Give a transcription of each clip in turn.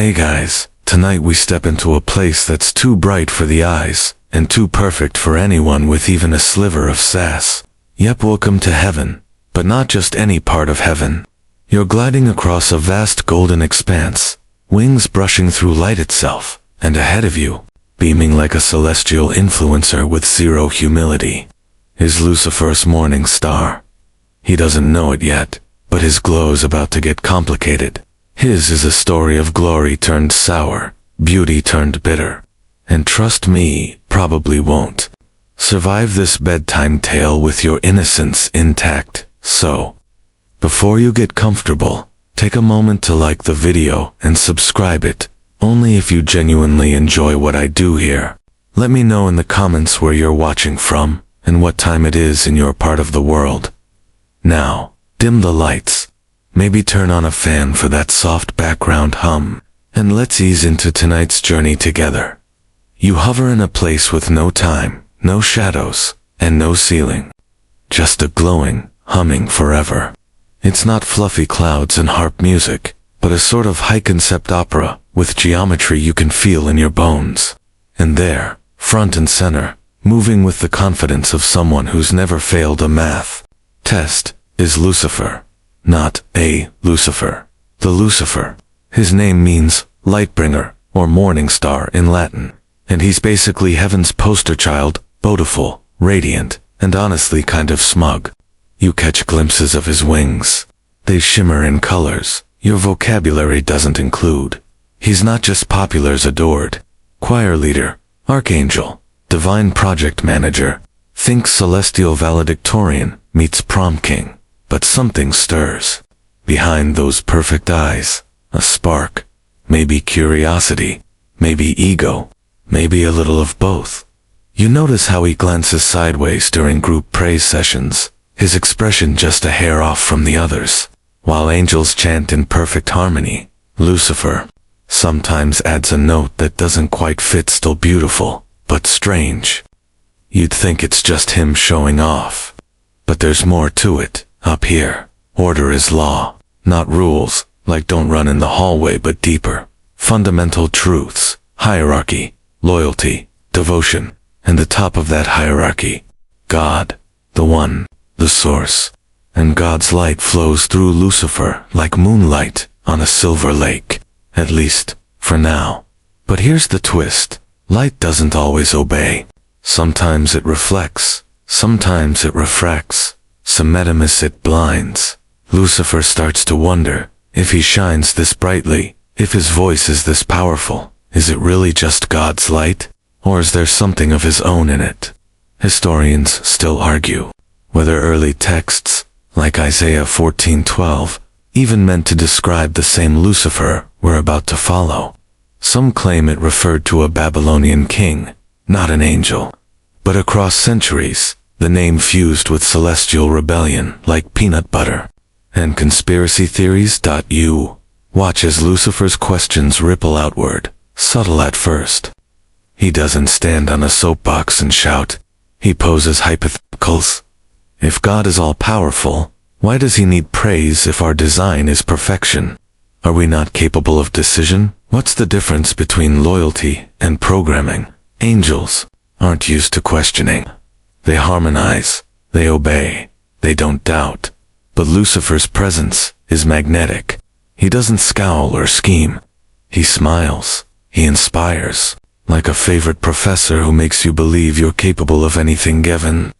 Hey guys, tonight we step into a place that's too bright for the eyes, and too perfect for anyone with even a sliver of sass. Yep, welcome to heaven, but not just any part of heaven. You're gliding across a vast golden expanse, wings brushing through light itself, and ahead of you, beaming like a celestial influencer with zero humility, is Lucifer's morning star. He doesn't know it yet, but his glow's about to get complicated. His is a story of glory turned sour, beauty turned bitter. And trust me, probably won't survive this bedtime tale with your innocence intact. So, before you get comfortable, take a moment to like the video and subscribe it, only if you genuinely enjoy what I do here. Let me know in the comments where you're watching from, and what time it is in your part of the world. Now, dim the lights. Maybe turn on a fan for that soft background hum, and let's ease into tonight's journey together. You hover in a place with no time, no shadows, and no ceiling. Just a glowing, humming forever. It's not fluffy clouds and harp music, but a sort of high-concept opera with geometry you can feel in your bones. And there, front and center, moving with the confidence of someone who's never failed a math test, is Lucifer. Not a Lucifer. The Lucifer. His name means light-bringer, or morning star in Latin. And he's basically heaven's poster child, beautiful, radiant, and honestly kind of smug. You catch glimpses of his wings. They shimmer in colors your vocabulary doesn't include. He's not just popular's adored. Choir leader, archangel, divine project manager. Think celestial valedictorian meets prom king. But something stirs. Behind those perfect eyes, a spark. Maybe curiosity, maybe ego, maybe a little of both. You notice how he glances sideways during group praise sessions, his expression just a hair off from the others. While angels chant in perfect harmony, Lucifer sometimes adds a note that doesn't quite fit. Still beautiful, but strange. You'd think it's just him showing off. But there's more to it. Up here, order is law, not rules, like don't run in the hallway, but deeper. Fundamental truths, hierarchy, loyalty, devotion, and the top of that hierarchy, God, the one, the source. And God's light flows through Lucifer like moonlight on a silver lake, at least, for now. But here's the twist. Light doesn't always obey. Sometimes it reflects, sometimes it refracts. Sometimes it blinds. Lucifer starts to wonder, if he shines this brightly, if his voice is this powerful, is it really just God's light? Or is there something of his own in it? Historians still argue whether early texts, like Isaiah 14:12, even meant to describe the same Lucifer we're about to follow. Some claim it referred to a Babylonian king, not an angel. But across centuries, the name fused with celestial rebellion like peanut butter. And conspiracy theories. You watch as Lucifer's questions ripple outward, subtle at first. He doesn't stand on a soapbox and shout. He poses hypotheticals. If God is all-powerful, why does he need praise if our design is perfection? Are we not capable of decision? What's the difference between loyalty and programming? Angels aren't used to questioning. They harmonize, they obey, they don't doubt. But Lucifer's presence is magnetic. He doesn't scowl or scheme. He smiles, he inspires, like a favorite professor who makes you believe you're capable of anything given.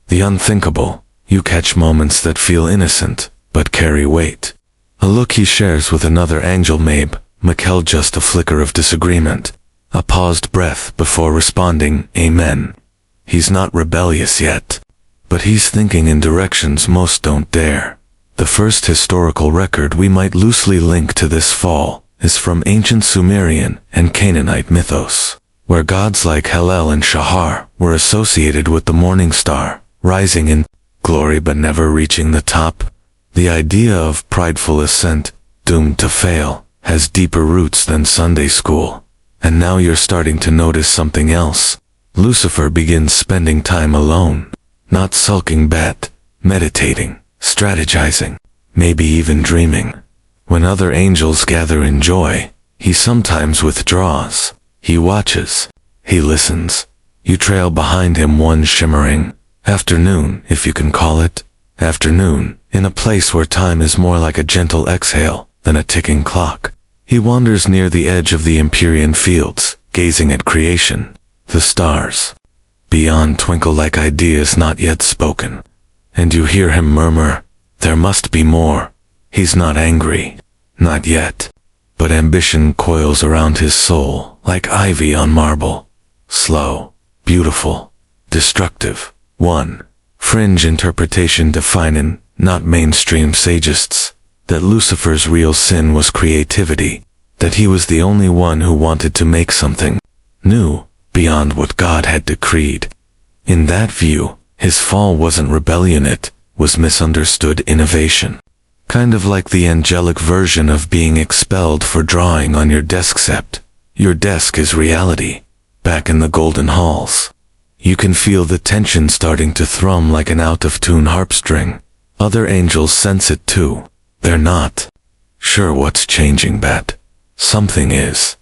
The unthinkable. You catch moments that feel innocent, but carry weight. A look he shares with another angel, Michael, just a flicker of disagreement. A paused breath before responding, Amen. He's not rebellious yet, but he's thinking in directions most don't dare. The first historical record we might loosely link to this fall is from ancient Sumerian and Canaanite mythos, where gods like Hallel and Shahar were associated with the morning star, rising in glory but never reaching the top. The idea of prideful ascent, doomed to fail, has deeper roots than Sunday school. And now you're starting to notice something else. Lucifer begins spending time alone, not sulking but meditating, strategizing, maybe even dreaming. When other angels gather in joy, He sometimes withdraws. He watches. He listens. You trail behind him one shimmering afternoon, if you can call it afternoon, in a place where time is more like a gentle exhale than a ticking clock. He wanders near the edge of the Empyrean fields, gazing at creation. The stars beyond twinkle like ideas not yet spoken, and you hear him murmur, "There must be more." He's not angry, not yet, but ambition coils around his soul like ivy on marble. Slow, beautiful, destructive. One fringe interpretation defining, not mainstream sagists, that Lucifer's real sin was creativity, that he was the only one who wanted to make something new, beyond what God had decreed. In that view, his fall wasn't rebellion, it was misunderstood innovation. Kind of like the angelic version of being expelled for drawing on your desk, except your desk is reality. Back in the golden halls, you can feel the tension starting to thrum like an out-of-tune harpstring. Other angels sense it too. They're not sure what's changing, but something is.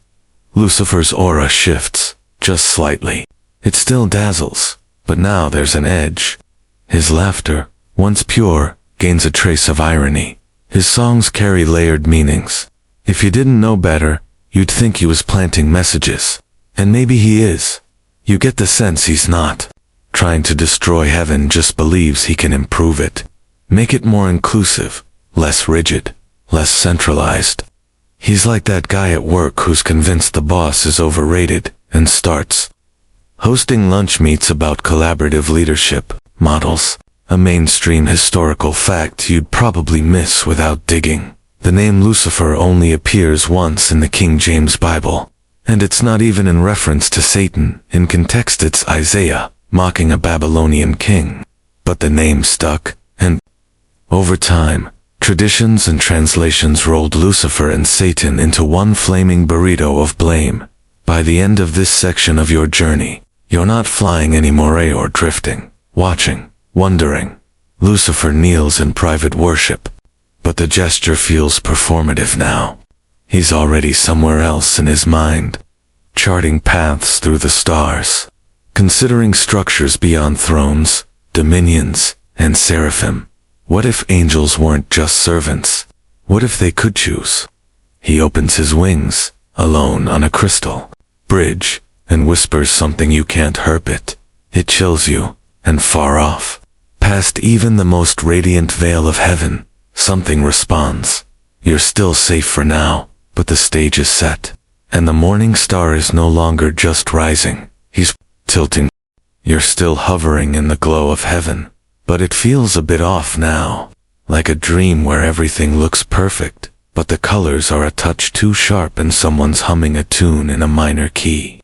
Lucifer's aura shifts, just slightly. It still dazzles, but now there's an edge. His laughter, once pure, gains a trace of irony. His songs carry layered meanings. If you didn't know better, you'd think he was planting messages. And maybe he is. You get the sense he's not trying to destroy heaven, just believes he can improve it. Make it more inclusive, less rigid, less centralized. He's like that guy at work who's convinced the boss is overrated and starts hosting lunch meets about collaborative leadership models, a mainstream historical fact you'd probably miss without digging. The name Lucifer only appears once in the King James Bible, and it's not even in reference to Satan. In context, it's Isaiah mocking a Babylonian king. But the name stuck, and over time, traditions and translations rolled Lucifer and Satan into one flaming burrito of blame. By the end of this section of your journey, you're not flying anymore or drifting, watching, wondering. Lucifer kneels in private worship, but the gesture feels performative now. He's already somewhere else in his mind, charting paths through the stars, considering structures beyond thrones, dominions, and seraphim. What if angels weren't just servants? What if they could choose? He opens his wings, alone on a crystal bridge, and whispers something you can't help it. It chills you, and far off, past even the most radiant veil of heaven, something responds. You're still safe for now, but the stage is set, and the morning star is no longer just rising. He's tilting. You're still hovering in the glow of heaven, but it feels a bit off now, like a dream where everything looks perfect, but the colors are a touch too sharp and someone's humming a tune in a minor key.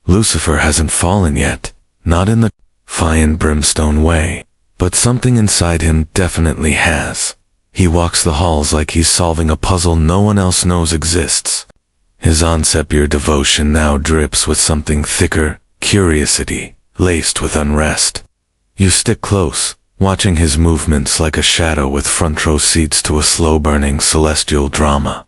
Lucifer hasn't fallen yet, not in the fire and brimstone way, but something inside him definitely has. He walks the halls like he's solving a puzzle no one else knows exists. His on-sepia devotion now drips with something thicker, curiosity, laced with unrest. You stick close, watching his movements like a shadow with front-row seats to a slow-burning celestial drama.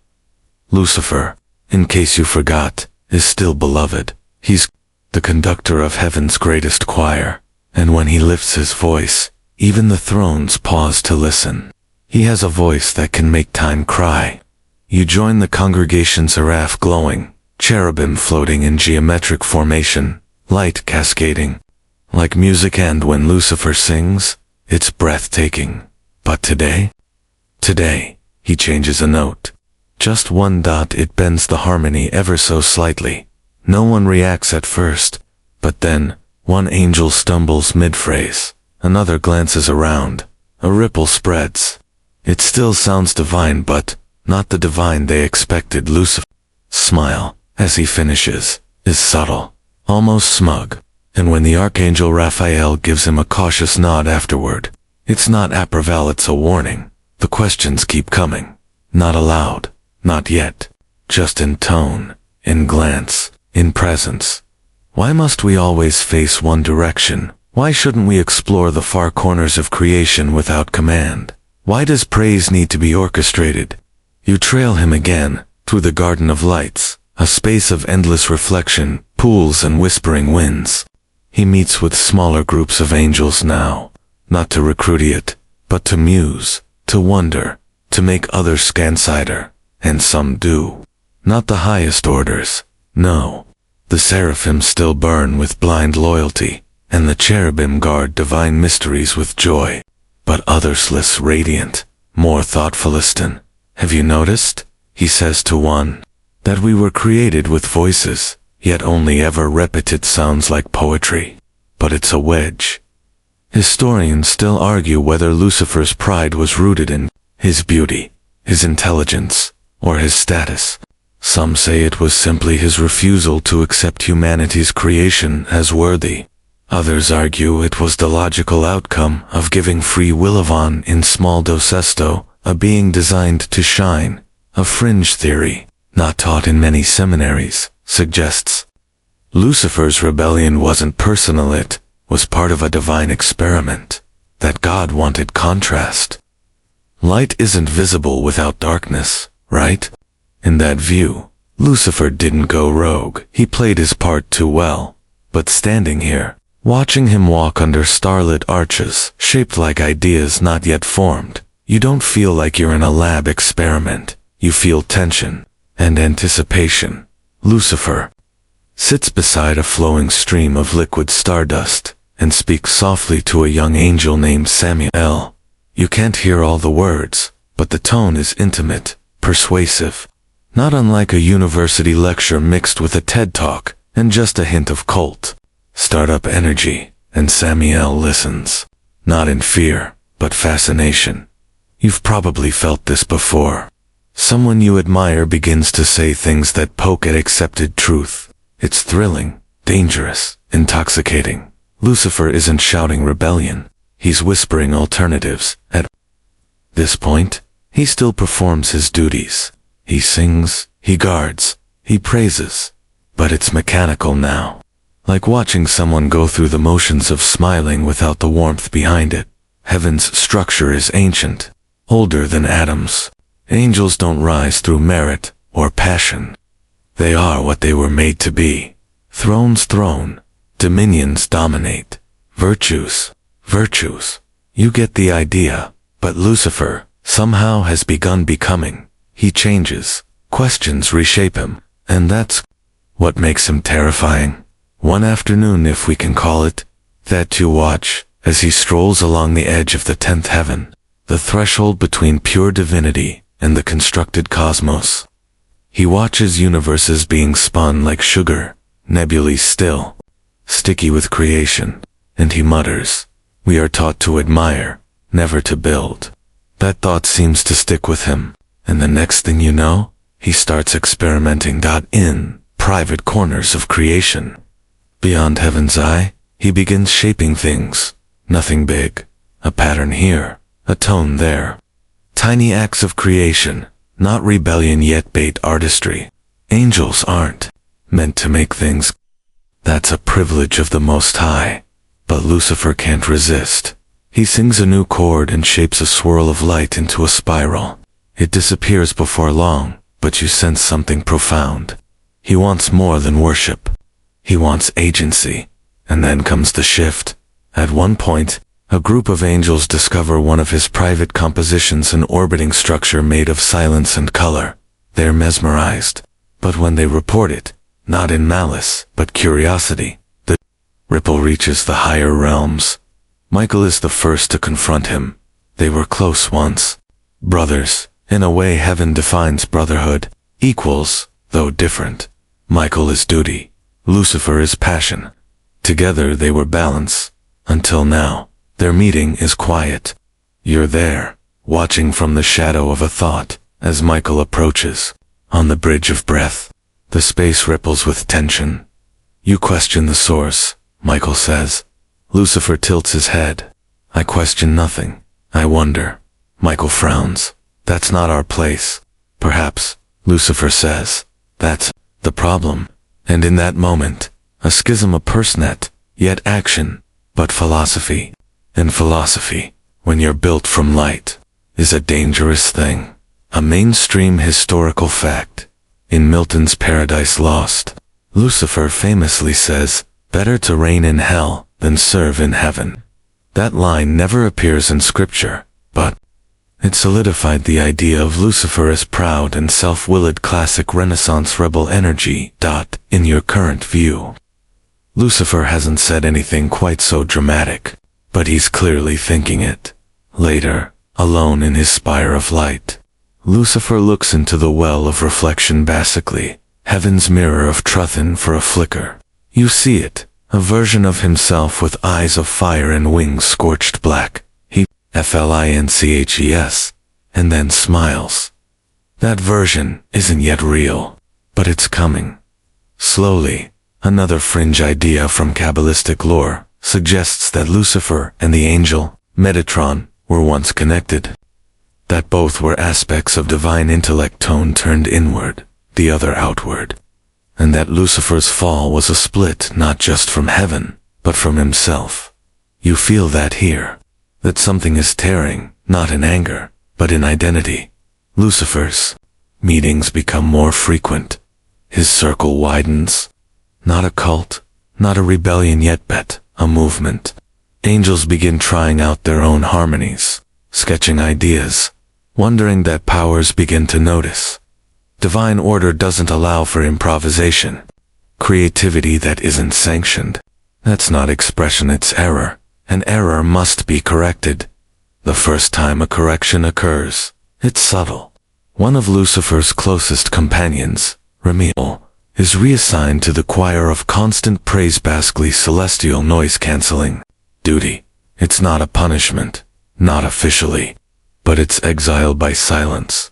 Lucifer, in case you forgot, is still beloved. He's the conductor of heaven's greatest choir, and when he lifts his voice, even the thrones pause to listen. He has a voice that can make time cry. You join the congregation, seraph glowing, cherubim floating in geometric formation, light cascading like music, and when Lucifer sings, it's breathtaking. But today, he changes a note. Just one dot, it bends the harmony ever so slightly. No one reacts at first, but then, one angel stumbles mid-phrase, another glances around, a ripple spreads. It still sounds divine, but not the divine they expected. Lucifer's smile, as he finishes, is subtle, almost smug, and when the archangel Raphael gives him a cautious nod afterward, it's not approval, it's a warning. The questions keep coming. Not aloud, not yet, just in tone, in glance, in presence. Why must we always face one direction? Why shouldn't we explore the far corners of creation without command? Why does praise need to be orchestrated? You trail him again, through the garden of lights, a space of endless reflection, pools and whispering winds. He meets with smaller groups of angels now, not to recruit, but to muse, to wonder, to make others scansider, and some do. Not the highest orders, no. The seraphim still burn with blind loyalty, and the cherubim guard divine mysteries with joy. But others less radiant, more thoughtfulisten. Have you noticed? He says to one, that we were created with voices, yet only ever repeated sounds like poetry. But it's a wedge. Historians still argue whether Lucifer's pride was rooted in his beauty, his intelligence, or his status. Some say it was simply his refusal to accept humanity's creation as worthy. Others argue it was the logical outcome of giving free will of in small dosesto, a being designed to shine. A fringe theory, not taught in many seminaries, suggests Lucifer's rebellion wasn't personal, it was part of a divine experiment, that God wanted contrast. Light isn't visible without darkness, right? In that view, Lucifer didn't go rogue, he played his part too well. But standing here, watching him walk under starlit arches, shaped like ideas not yet formed, you don't feel like you're in a lab experiment. You feel tension and anticipation. Lucifer sits beside a flowing stream of liquid stardust and speaks softly to a young angel named Samuel. You can't hear all the words, but the tone is intimate, persuasive, not unlike a university lecture mixed with a TED Talk and just a hint of cult startup energy. And Samuel listens, not in fear, but fascination. You've probably felt this before. Someone you admire begins to say things that poke at accepted truth. It's thrilling, dangerous, intoxicating. Lucifer isn't shouting rebellion. He's whispering alternatives. At this point, he still performs his duties. He sings, he guards, he praises. But it's mechanical now. Like watching someone go through the motions of smiling without the warmth behind it. Heaven's structure is ancient, older than atoms. Angels don't rise through merit or passion. They are what they were made to be. Thrones throne, dominions dominate, virtues. You get the idea. But Lucifer somehow has begun becoming. He changes, questions reshape him, and that's what makes him terrifying. One afternoon, if we can call it that, you watch as he strolls along the edge of the 10th heaven, the threshold between pure divinity and the constructed cosmos. He watches universes being spun like sugar, nebulae still, sticky with creation, and he mutters, "We are taught to admire, never to build." That thought seems to stick with him, and the next thing you know, he starts experimenting in private corners of creation. Beyond heaven's eye, he begins shaping things. Nothing big, a pattern here, a tone there. Tiny acts of creation, not rebellion yet bait artistry. Angels aren't meant to make things. That's a privilege of the Most High. But Lucifer can't resist. He sings a new chord and shapes a swirl of light into a spiral. It disappears before long, but you sense something profound. He wants more than worship. He wants agency. And then comes the shift. At one point, a group of angels discover one of his private compositions, an orbiting structure made of silence and color. They're mesmerized. But when they report it, not in malice, but curiosity, the ripple reaches the higher realms. Michael is the first to confront him. They were close once. Brothers. In a way heaven defines brotherhood. Equals, though different. Michael is duty. Lucifer is passion. Together they were balance. Until now. Their meeting is quiet. You're there, watching from the shadow of a thought, as Michael approaches. On the bridge of breath, the space ripples with tension. You question the source, Michael says. Lucifer tilts his head. I question nothing. I wonder. Michael frowns. That's not our place. Perhaps, Lucifer says. That's the problem. And in that moment, a schism of persnet, yet action, but philosophy. And philosophy, when you're built from light, is a dangerous thing. A mainstream historical fact. In Milton's Paradise Lost, Lucifer famously says, "Better to reign in hell than serve in heaven." That line never appears in scripture, but it solidified the idea of Lucifer as proud and self-willed classic Renaissance rebel energy. In your current view, Lucifer hasn't said anything quite so dramatic, but he's clearly thinking it. Later, alone in his spire of light, Lucifer looks into the well of reflection, basically, heaven's mirror of truth for a flicker. You see it, a version of himself with eyes of fire and wings scorched black. He flinches, and then smiles. That version isn't yet real, but it's coming. Slowly, another fringe idea from Kabbalistic lore suggests that Lucifer and the angel, Metatron, were once connected. That both were aspects of divine intellect turned inward, the other outward. And that Lucifer's fall was a split not just from heaven, but from himself. You feel that here. That something is tearing, not in anger, but in identity. Lucifer's meetings become more frequent. His circle widens. Not a cult, not a rebellion yet, but a movement. Angels begin trying out their own harmonies, sketching ideas, wondering that powers begin to notice. Divine order doesn't allow for improvisation, creativity that isn't sanctioned. That's not expression, it's error. An error must be corrected. The first time a correction occurs, it's subtle. One of Lucifer's closest companions, Remiel, is reassigned to the choir of constant praise, basically celestial noise-canceling duty. It's not a punishment, not officially, but it's exile by silence.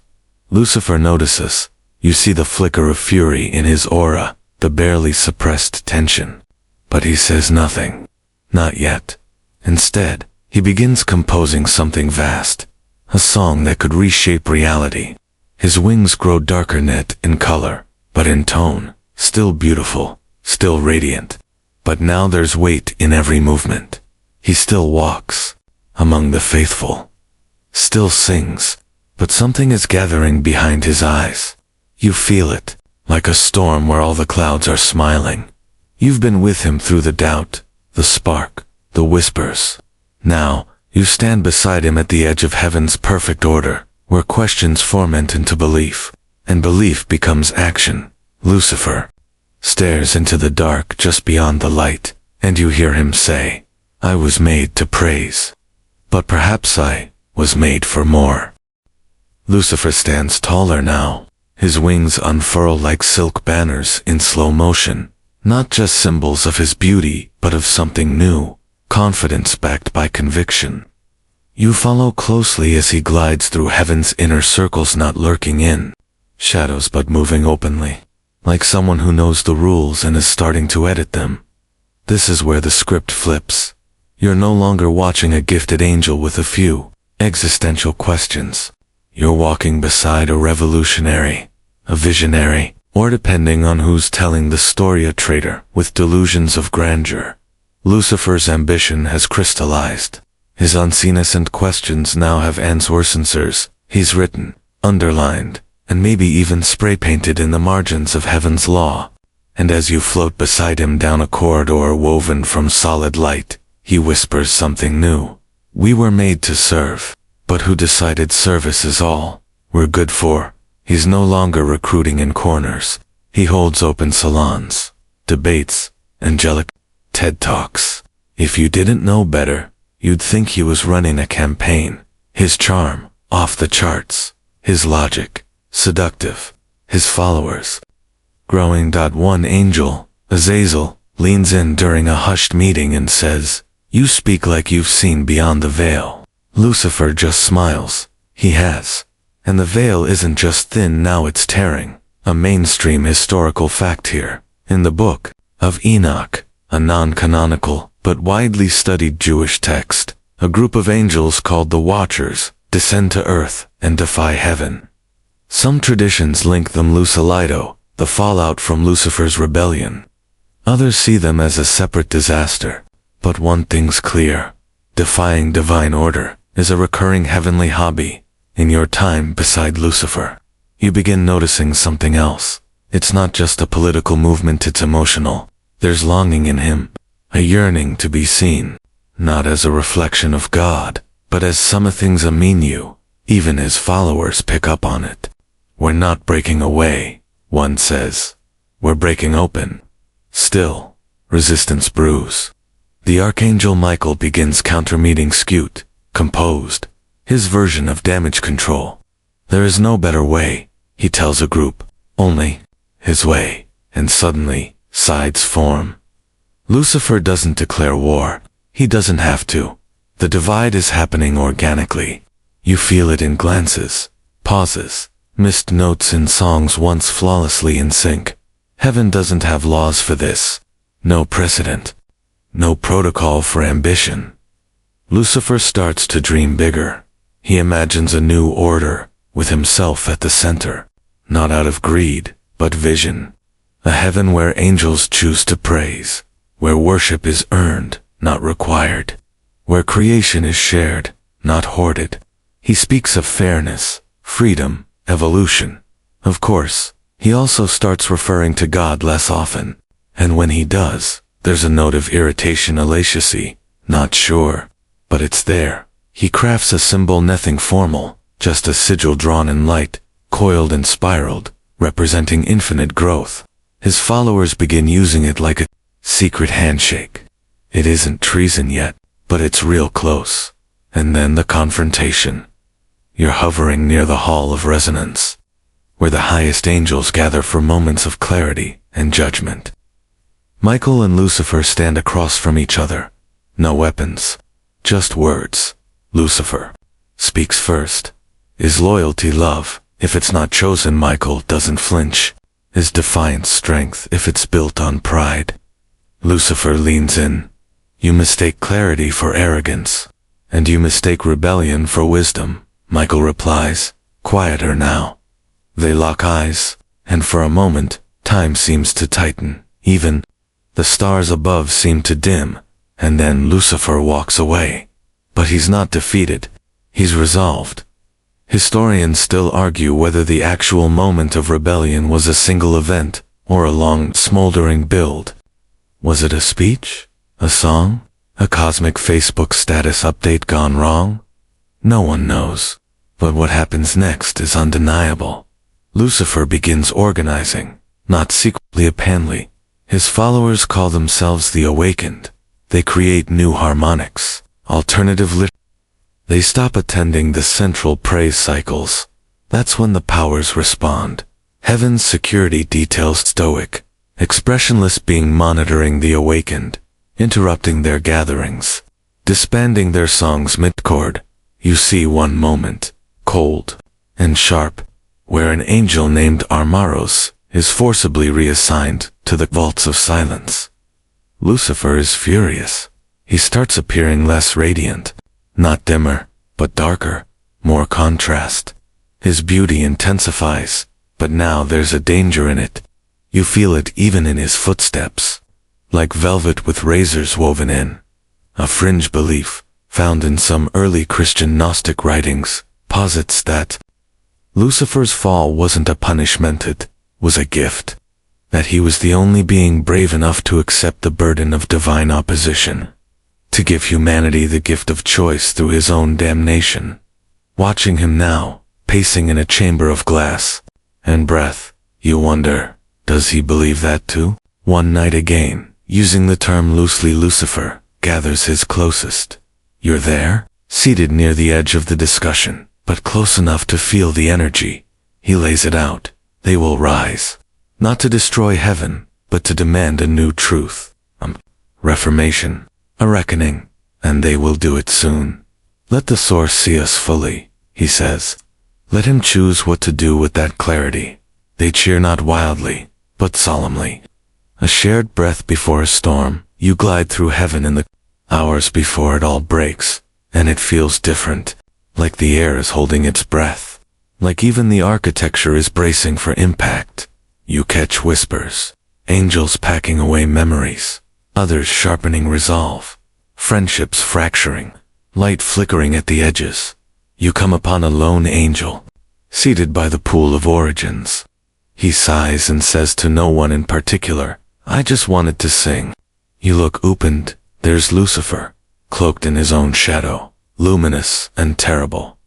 Lucifer notices. You see the flicker of fury in his aura, the barely suppressed tension. But he says nothing. Not yet. Instead, he begins composing something vast, a song that could reshape reality. His wings grow darker net in color, but in tone, still beautiful, still radiant. But now there's weight in every movement. He still walks among the faithful, still sings, but something is gathering behind his eyes. You feel it, like a storm where all the clouds are smiling. You've been with him through the doubt, the spark, the whispers. Now, you stand beside him at the edge of heaven's perfect order, where questions ferment into belief, and belief becomes action. Lucifer stares into the dark just beyond the light, and you hear him say, "I was made to praise. But perhaps I was made for more." Lucifer stands taller now. His wings unfurl like silk banners in slow motion, not just symbols of his beauty, but of something new, confidence backed by conviction. You follow closely as he glides through heaven's inner circles, not lurking in shadows but moving openly, like someone who knows the rules and is starting to edit them. This is where the script flips. You're no longer watching a gifted angel with a few existential questions. You're walking beside a revolutionary, a visionary, or depending on who's telling the story, a traitor with delusions of grandeur. Lucifer's ambition has crystallized. His unseen innocent questions now have answers. He's written, underlined, and maybe even spray-painted in the margins of heaven's law. And as you float beside him down a corridor woven from solid light, he whispers something new. We were made to serve. But who decided service is all we're good for? He's no longer recruiting in corners. He holds open salons, debates, angelic TED Talks. If you didn't know better, you'd think he was running a campaign. His charm, off the charts. His logic, seductive. His followers, growing. One angel, Azazel, leans in during a hushed meeting and says, "You speak like you've seen beyond the veil." Lucifer just smiles. He has. And the veil isn't just thin, now it's tearing. A mainstream historical fact here. In the book of Enoch, a non-canonical but widely studied Jewish text, a group of angels called the Watchers descend to earth and defy heaven. Some traditions link them Lucilido, the fallout from Lucifer's rebellion. Others see them as a separate disaster. But one thing's clear. Defying divine order is a recurring heavenly hobby. In your time beside Lucifer, you begin noticing something else. It's not just a political movement, it's emotional. There's longing in him, a yearning to be seen, not as a reflection of God, but as something's a mean you. Even his followers pick up on it. We're not breaking away, one says. We're breaking open. Still, resistance brews. The Archangel Michael begins counter-meeting skewed, composed, his version of damage control. There is no better way, he tells a group, only his way, and suddenly, sides form. Lucifer doesn't declare war, he doesn't have to. The divide is happening organically. You feel it in glances, pauses, missed notes in songs once flawlessly in sync. Heaven doesn't have laws for this. No precedent. No protocol for ambition. Lucifer starts to dream bigger. He imagines a new order, with himself at the center. Not out of greed, but vision. A heaven where angels choose to praise. Where worship is earned, not required. Where creation is shared, not hoarded. He speaks of fairness, freedom, evolution. Of course, he also starts referring to God less often. And when he does, there's a note of irritation, illiteracy, not sure. But it's there. He crafts a symbol, nothing formal, just a sigil drawn in light, coiled and spiraled, representing infinite growth. His followers begin using it like a secret handshake. It isn't treason yet, but it's real close. And then the confrontation. You're hovering near the Hall of Resonance, where the highest angels gather for moments of clarity and judgment. Michael and Lucifer stand across from each other. No weapons, just words. Lucifer speaks first. Is loyalty love? If it's not chosen, Michael doesn't flinch. Is defiance strength if it's built on pride? Lucifer leans in. You mistake clarity for arrogance, and you mistake rebellion for wisdom. Michael replies, quieter now. They lock eyes, and for a moment, time seems to tighten. Even the stars above seem to dim, and then Lucifer walks away. But he's not defeated. He's resolved. Historians still argue whether the actual moment of rebellion was a single event, or a long, smoldering build. Was it a speech? A song? A cosmic Facebook status update gone wrong? No one knows. But what happens next is undeniable. Lucifer begins organizing, not secretly apparently. His followers call themselves the Awakened. They create new harmonics, alternative lit. They stop attending the central praise cycles. That's when the powers respond. Heaven's security details stoic, expressionless being monitoring the Awakened, interrupting their gatherings, disbanding their songs mid-chord. You see one moment, cold and sharp, where an angel named Armaros is forcibly reassigned to the vaults of silence. Lucifer is furious. He starts appearing less radiant, not dimmer, but darker, more contrast. His beauty intensifies, but now there's a danger in it. You feel it even in his footsteps, like velvet with razors woven in. A fringe belief, found in some early Christian Gnostic writings, posits that Lucifer's fall wasn't a punishment, it was a gift. That he was the only being brave enough to accept the burden of divine opposition, to give humanity the gift of choice through his own damnation. Watching him now, pacing in a chamber of glass and breath, you wonder, does he believe that too? One night again, using the term loosely, Lucifer gathers his closest. You're there, seated near the edge of the discussion, but close enough to feel the energy. He lays it out. They will rise. Not to destroy heaven, but to demand a new truth. Reformation. A reckoning. And they will do it soon. Let the source see us fully, he says. Let him choose what to do with that clarity. They cheer not wildly, but solemnly. A shared breath before a storm, you glide through heaven in the hours before it all breaks, and it feels different, like the air is holding its breath, like even the architecture is bracing for impact. You catch whispers, angels packing away memories, others sharpening resolve, friendships fracturing, light flickering at the edges. You come upon a lone angel, seated by the pool of origins. He sighs and says to no one in particular, "I just wanted to sing." You look up and there's Lucifer, cloaked in his own shadow, luminous and terrible.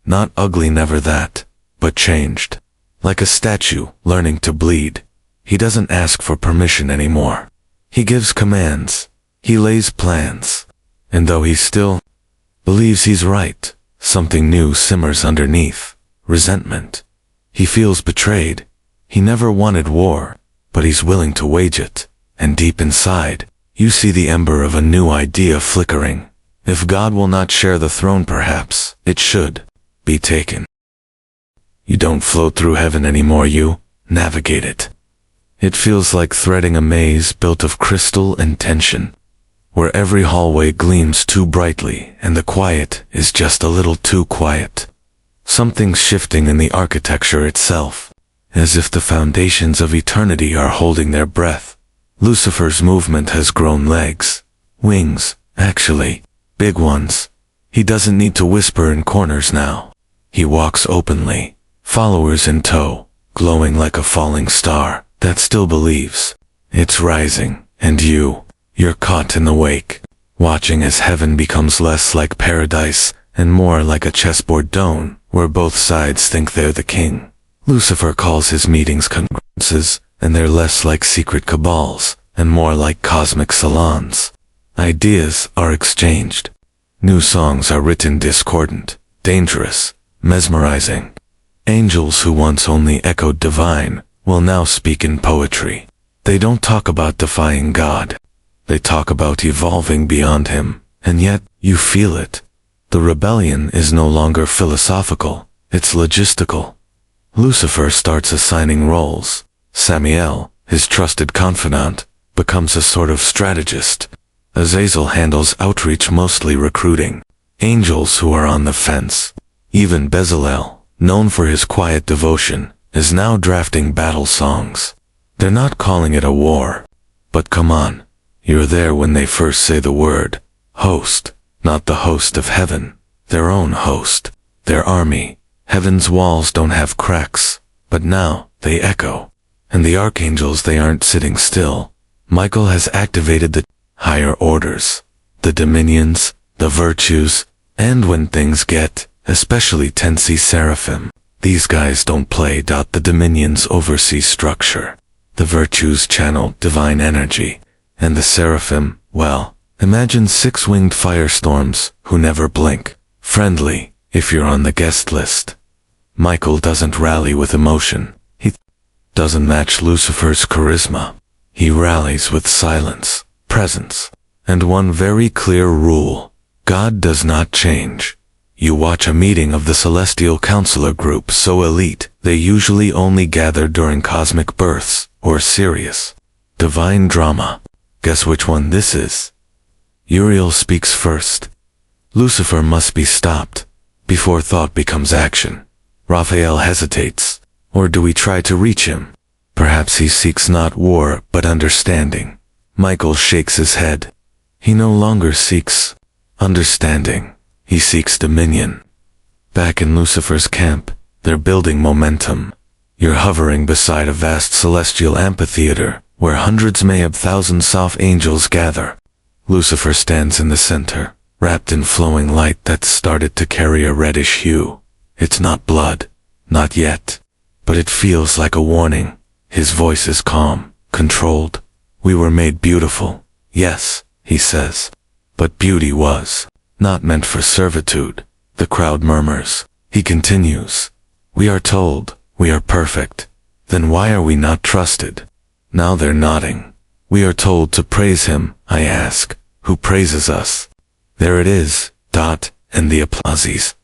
Not ugly, never that, but changed. Like a statue learning to bleed. He doesn't ask for permission anymore. He gives commands. He lays plans. And though he still believes he's right, something new simmers underneath. Resentment. He feels betrayed. He never wanted war, but he's willing to wage it. And deep inside, you see the ember of a new idea flickering. If God will not share the throne, perhaps it should be taken. You don't float through heaven anymore, you navigate it. It feels like threading a maze built of crystal and tension, where every hallway gleams too brightly and the quiet is just a little too quiet. Something's shifting in the architecture itself, as if the foundations of eternity are holding their breath. Lucifer's movement has grown legs, wings, actually, big ones. He doesn't need to whisper in corners now. He walks openly, followers in tow, glowing like a falling star that still believes. It's rising, and you're caught in the wake, watching as heaven becomes less like paradise and more like a chessboard dome, where both sides think they're the king. Lucifer calls his meetings congresses, and they're less like secret cabals, and more like cosmic salons. Ideas are exchanged. New songs are written discordant, dangerous, mesmerizing. Angels who once only echoed divine will now speak in poetry. They don't talk about defying God. They talk about evolving beyond him, and yet, you feel it. The rebellion is no longer philosophical, it's logistical. Lucifer starts assigning roles. Samael, his trusted confidant, becomes a sort of strategist. Azazel handles outreach, mostly recruiting. Angels who are on the fence. Even Bezalel, known for his quiet devotion, is now drafting battle songs. They're not calling it a war. But come on, you're there when they first say the word host, not the host of heaven, their own host, their army. Heaven's walls don't have cracks, but now they echo. And the archangels, they aren't sitting still. Michael has activated the higher orders, the dominions, the virtues, and when things get especially tensy, seraphim. These guys don't play. The dominions oversee structure. The virtues channel divine energy. And the seraphim, well, imagine 6-winged firestorms who never blink. Friendly, if you're on the guest list. Michael doesn't rally with emotion. He doesn't match Lucifer's charisma. He rallies with silence, presence, and one very clear rule. God does not change. You watch a meeting of the Celestial Counselor group, so elite, they usually only gather during cosmic births, or serious, divine drama. Guess which one this is? Uriel speaks first. Lucifer must be stopped, before thought becomes action. Raphael hesitates. Or do we try to reach him? Perhaps he seeks not war, but understanding. Michael shakes his head. He no longer seeks understanding. He seeks dominion. Back in Lucifer's camp, they're building momentum. You're hovering beside a vast celestial amphitheater, where hundreds, maybe thousands of angels gather. Lucifer stands in the center, wrapped in flowing light that's started to carry a reddish hue. It's not blood, not yet, but it feels like a warning. His voice is calm, controlled. We were made beautiful, yes, he says. But beauty was not meant for servitude. The crowd murmurs. He continues. We are told we are perfect. Then why are we not trusted? Now they're nodding. We are told to praise him. I ask, who praises us? There it is, and the applauses.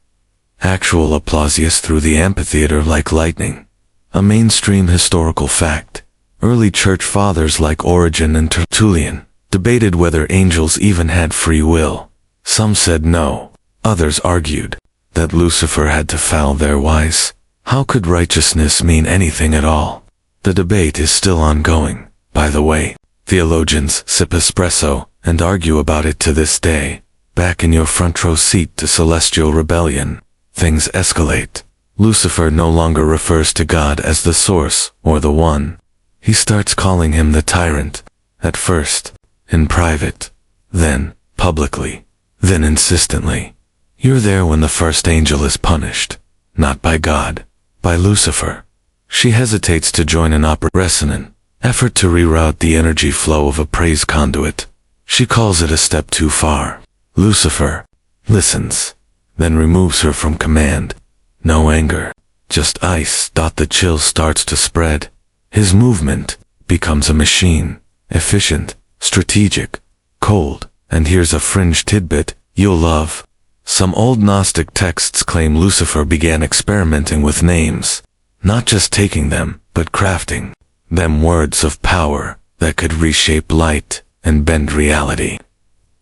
Actual applauses through the amphitheater like lightning. A mainstream historical fact. Early church fathers like Origen and Tertullian debated whether angels even had free will. Some said no. Others argued that Lucifer had to foul their wise. How could righteousness mean anything at all? The debate is still ongoing, by the way. Theologians sip espresso and argue about it to this day. Back in your front row seat to celestial rebellion, things escalate. Lucifer no longer refers to God as the source or the one. He starts calling him the tyrant, at first, in private, then publicly, then insistently. You're there when the first angel is punished, not by God, by Lucifer. She hesitates to join an resonant effort to reroute the energy flow of a praise conduit. She calls it a step too far. Lucifer listens, then removes her from command. No anger, just ice. The chill starts to spread. His movement becomes a machine, efficient, strategic, cold. And here's a fringe tidbit you'll love. Some old Gnostic texts claim Lucifer began experimenting with names, not just taking them, but crafting them words of power that could reshape light and bend reality.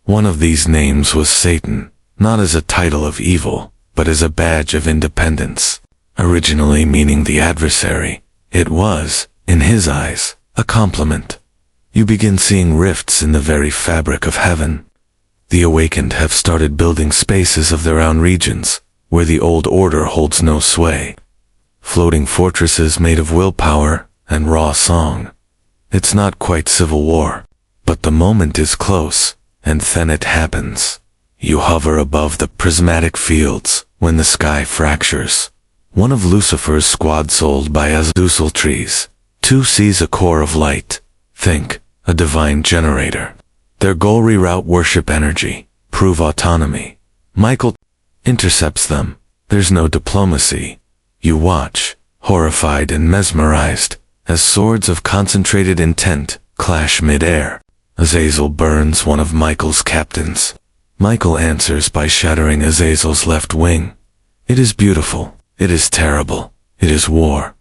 One of these names was Satan, not as a title of evil, but as a badge of independence. Originally meaning the adversary, it was, in his eyes, a compliment. You begin seeing rifts in the very fabric of heaven. The awakened have started building spaces of their own regions, where the old order holds no sway. Floating fortresses made of willpower and raw song. It's not quite civil war, but the moment is close, and then it happens. You hover above the prismatic fields when the sky fractures. One of Lucifer's squad sold by Azazel trees. Two sees a core of light. Think, a divine generator. Their goal: reroute worship energy, prove autonomy. Michael intercepts them. There's no diplomacy. You watch, horrified and mesmerized, as swords of concentrated intent clash mid-air. Azazel burns one of Michael's captains. Michael answers by shattering Azazel's left wing. It is beautiful. It is terrible. It is war.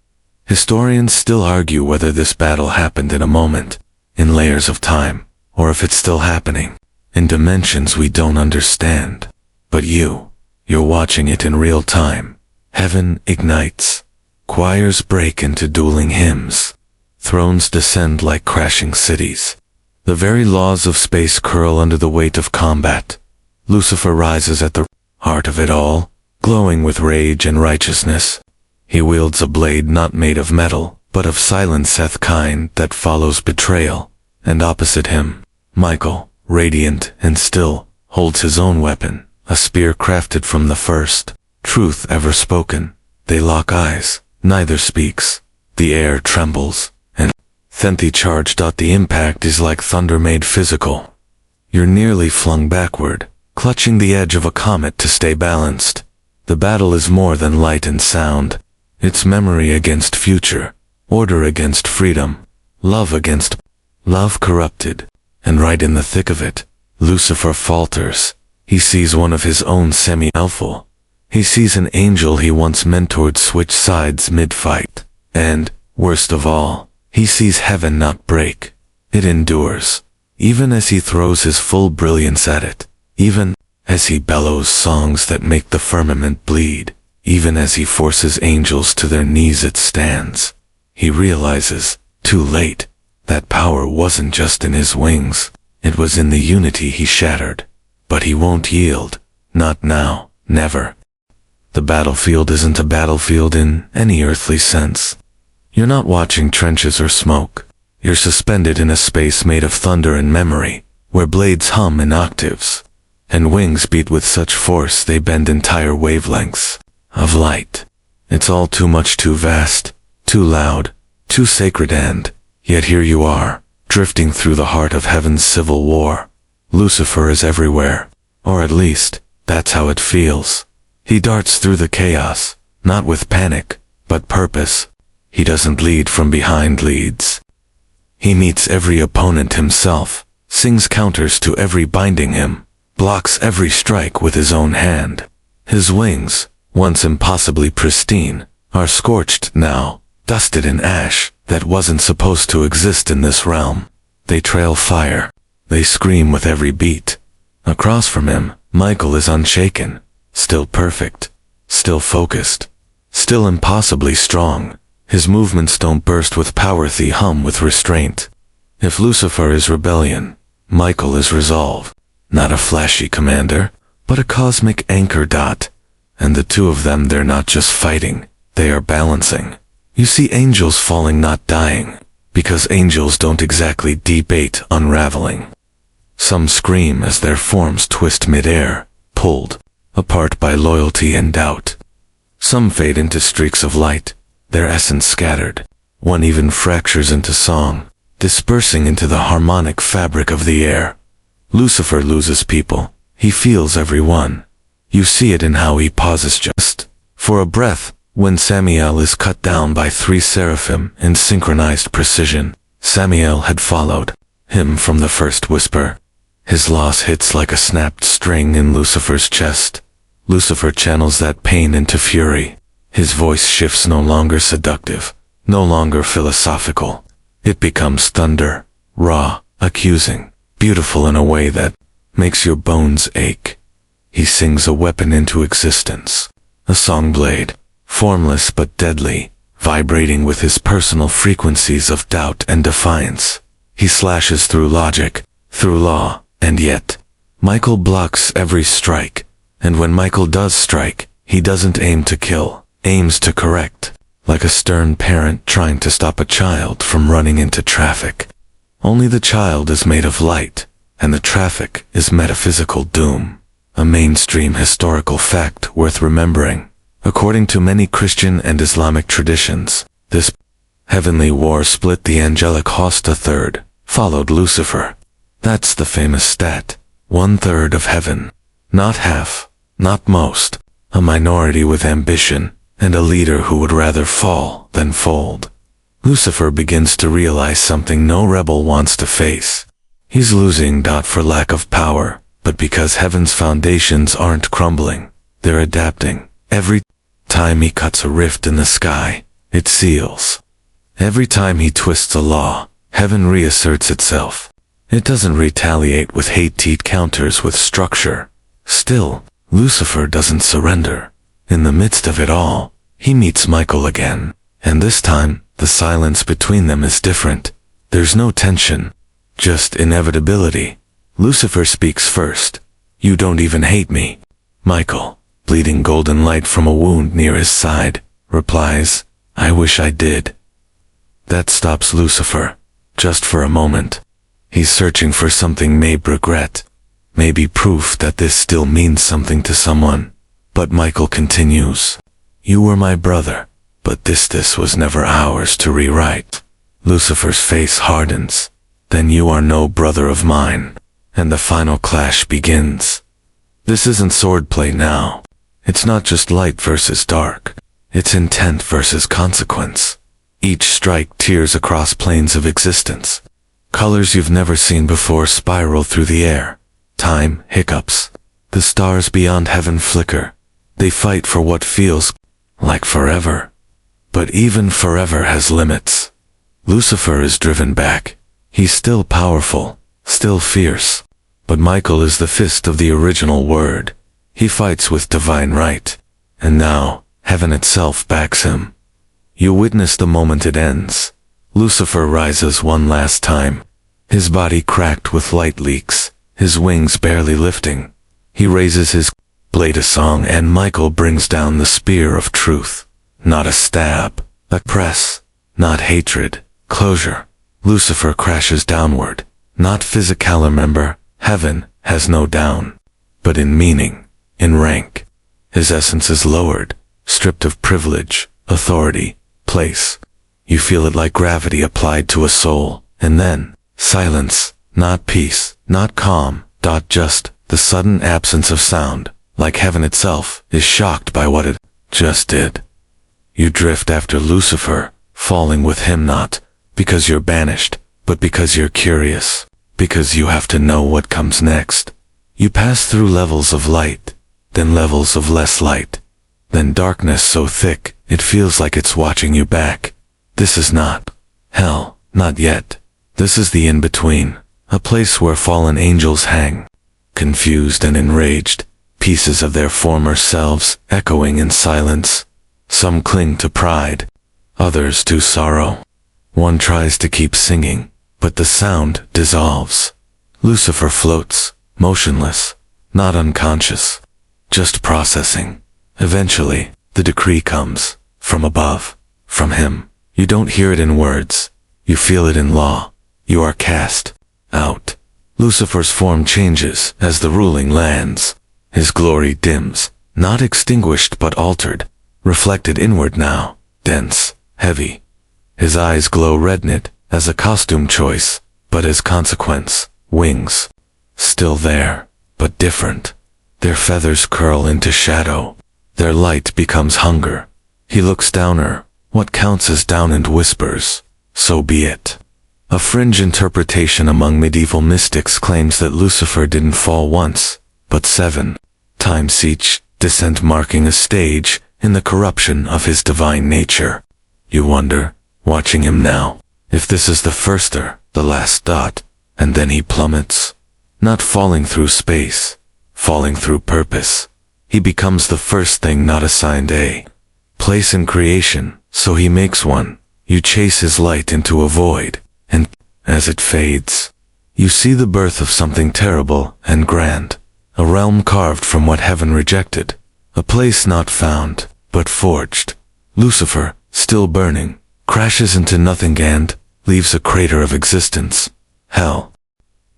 Historians still argue whether this battle happened in a moment, in layers of time, or if it's still happening, in dimensions we don't understand. But you're watching it in real time. Heaven ignites. Choirs break into dueling hymns. Thrones descend like crashing cities. The very laws of space curl under the weight of combat. Lucifer rises at the heart of it all, glowing with rage and righteousness. He wields a blade not made of metal, but of silent Seth kind that follows betrayal. And opposite him, Michael, radiant and still, holds his own weapon, a spear crafted from the first truth ever spoken. They lock eyes. Neither speaks. The air trembles, and then they charge. The impact is like thunder made physical. You're nearly flung backward, clutching the edge of a comet to stay balanced. The battle is more than light and sound. It's memory against future, order against freedom, love against love corrupted. And right in the thick of it, Lucifer falters. He sees one of his own semi-alpha. He sees an angel he once mentored switch sides mid-fight. And, worst of all, he sees heaven not break. It endures, even as he throws his full brilliance at it, even as he bellows songs that make the firmament bleed, even as he forces angels to their knees it stands. He realizes, too late, that power wasn't just in his wings, it was in the unity he shattered. But he won't yield. Not now, never. The battlefield isn't a battlefield in any earthly sense. You're not watching trenches or smoke. You're suspended in a space made of thunder and memory, where blades hum in octaves, and wings beat with such force they bend entire wavelengths of light. It's all too much, too vast, too loud, too sacred, and yet here you are, drifting through the heart of heaven's civil war. Lucifer is everywhere, or at least, that's how it feels. He darts through the chaos, not with panic, but purpose. He doesn't lead from behind, leads. He meets every opponent himself, sings counters to every binding him, blocks every strike with his own hand. His wings, once impossibly pristine, are scorched now, dusted in ash that wasn't supposed to exist in this realm. They trail fire. They scream with every beat. Across from him, Michael is unshaken, still perfect, still focused, still impossibly strong. His movements don't burst with power, they hum with restraint. If Lucifer is rebellion, Michael is resolve. Not a flashy commander, but a cosmic anchor. And the two of them, they're not just fighting, They are balancing. You see angels falling, not dying, because angels don't exactly debate unraveling. Some scream as their forms twist mid-air, pulled apart by loyalty and doubt. Some fade into streaks of light, their essence scattered. One even fractures into song, dispersing into the harmonic fabric of the air. Lucifer loses people. He feels every one. You see it in how he pauses just for a breath when Samael is cut down by 3 seraphim in synchronized precision. Samael had followed him from the first whisper. His loss hits like a snapped string in Lucifer's chest. Lucifer channels that pain into fury. His voice shifts, no longer seductive, no longer philosophical. It becomes thunder, raw, accusing, beautiful in a way that makes your bones ache. He sings a weapon into existence, a song blade, formless but deadly, vibrating with his personal frequencies of doubt and defiance. He slashes through logic, through law, and yet, Michael blocks every strike. And when Michael does strike, he doesn't aim to kill, aims to correct, like a stern parent trying to stop a child from running into traffic. Only the child is made of light, and the traffic is metaphysical doom, a mainstream historical fact worth remembering. According to many Christian and Islamic traditions, this heavenly war split the angelic host. A third followed Lucifer. That's the famous stat, 1/3 of heaven. Not half, not most, a minority with ambition, and a leader who would rather fall than fold. Lucifer begins to realize something no rebel wants to face. He's losing not for lack of power, but because heaven's foundations aren't crumbling, they're adapting. Every time he cuts a rift in the sky, it seals. Every time he twists a law, heaven reasserts itself. It doesn't retaliate with hate, it counters with structure. Still, Lucifer doesn't surrender. In the midst of it all, he meets Michael again, and this time, the silence between them is different. There's no tension, just inevitability. Lucifer speaks first. "You don't even hate me." Michael, bleeding golden light from a wound near his side, replies, "I wish I did." That stops Lucifer, just for a moment. He's searching for something, maybe regret, maybe proof that this still means something to someone. But Michael continues, "You were my brother, but this was never ours to rewrite." Lucifer's face hardens. "Then you are no brother of mine." And the final clash begins. This isn't swordplay now. It's not just light versus dark. It's intent versus consequence. Each strike tears across planes of existence. Colors you've never seen before spiral through the air. Time hiccups. The stars beyond heaven flicker. They fight for what feels like forever. But even forever has limits. Lucifer is driven back. He's still powerful, still fierce. But Michael is the fist of the original word. He fights with divine right. And now, heaven itself backs him. You witness the moment it ends. Lucifer rises one last time. His body cracked with light leaks, his wings barely lifting. He raises his blade a song, and Michael brings down the spear of truth. Not a stab, a press, not hatred, closure. Lucifer crashes downward, not physical. Remember, heaven has no down, but in meaning, in rank. His essence is lowered, stripped of privilege, authority, place. You feel it like gravity applied to a soul, and then, silence, not peace, not calm, just the sudden absence of sound, like heaven itself is shocked by what it just did. You drift after Lucifer, falling with him not because you're banished, but because you're curious, because you have to know what comes next. You pass through levels of light, then levels of less light, then darkness so thick it feels like it's watching you back. This is not hell, not yet. This is the in-between, a place where fallen angels hang, confused and enraged, pieces of their former selves echoing in silence. Some cling to pride, others to sorrow. One tries to keep singing, but the sound dissolves. Lucifer floats, motionless, not unconscious, just processing. Eventually, the decree comes. from above, from him. You don't hear it in words. You feel it in law. You are cast out. Lucifer's form changes as the ruling lands. His glory dims, not extinguished but altered, reflected inward now, dense, heavy. His eyes glow red-knit as a costume choice, but as consequence, wings. Still there, but different. Their feathers curl into shadow. Their light becomes hunger. He looks downer. What counts as down and whispers, so be it. A fringe interpretation among medieval mystics claims that Lucifer didn't fall once, but 7 times each, descent marking a stage in the corruption of his divine nature. You wonder, watching him now, if this is the first or the last dot, and then he plummets. Not falling through space, falling through purpose. He becomes the first thing not assigned a place in creation, so he makes one. You chase his light into a void, and as it fades, you see the birth of something terrible and grand, a realm carved from what heaven rejected, a place not found, but forged. Lucifer, still burning, crashes into nothing and leaves a crater of existence, hell.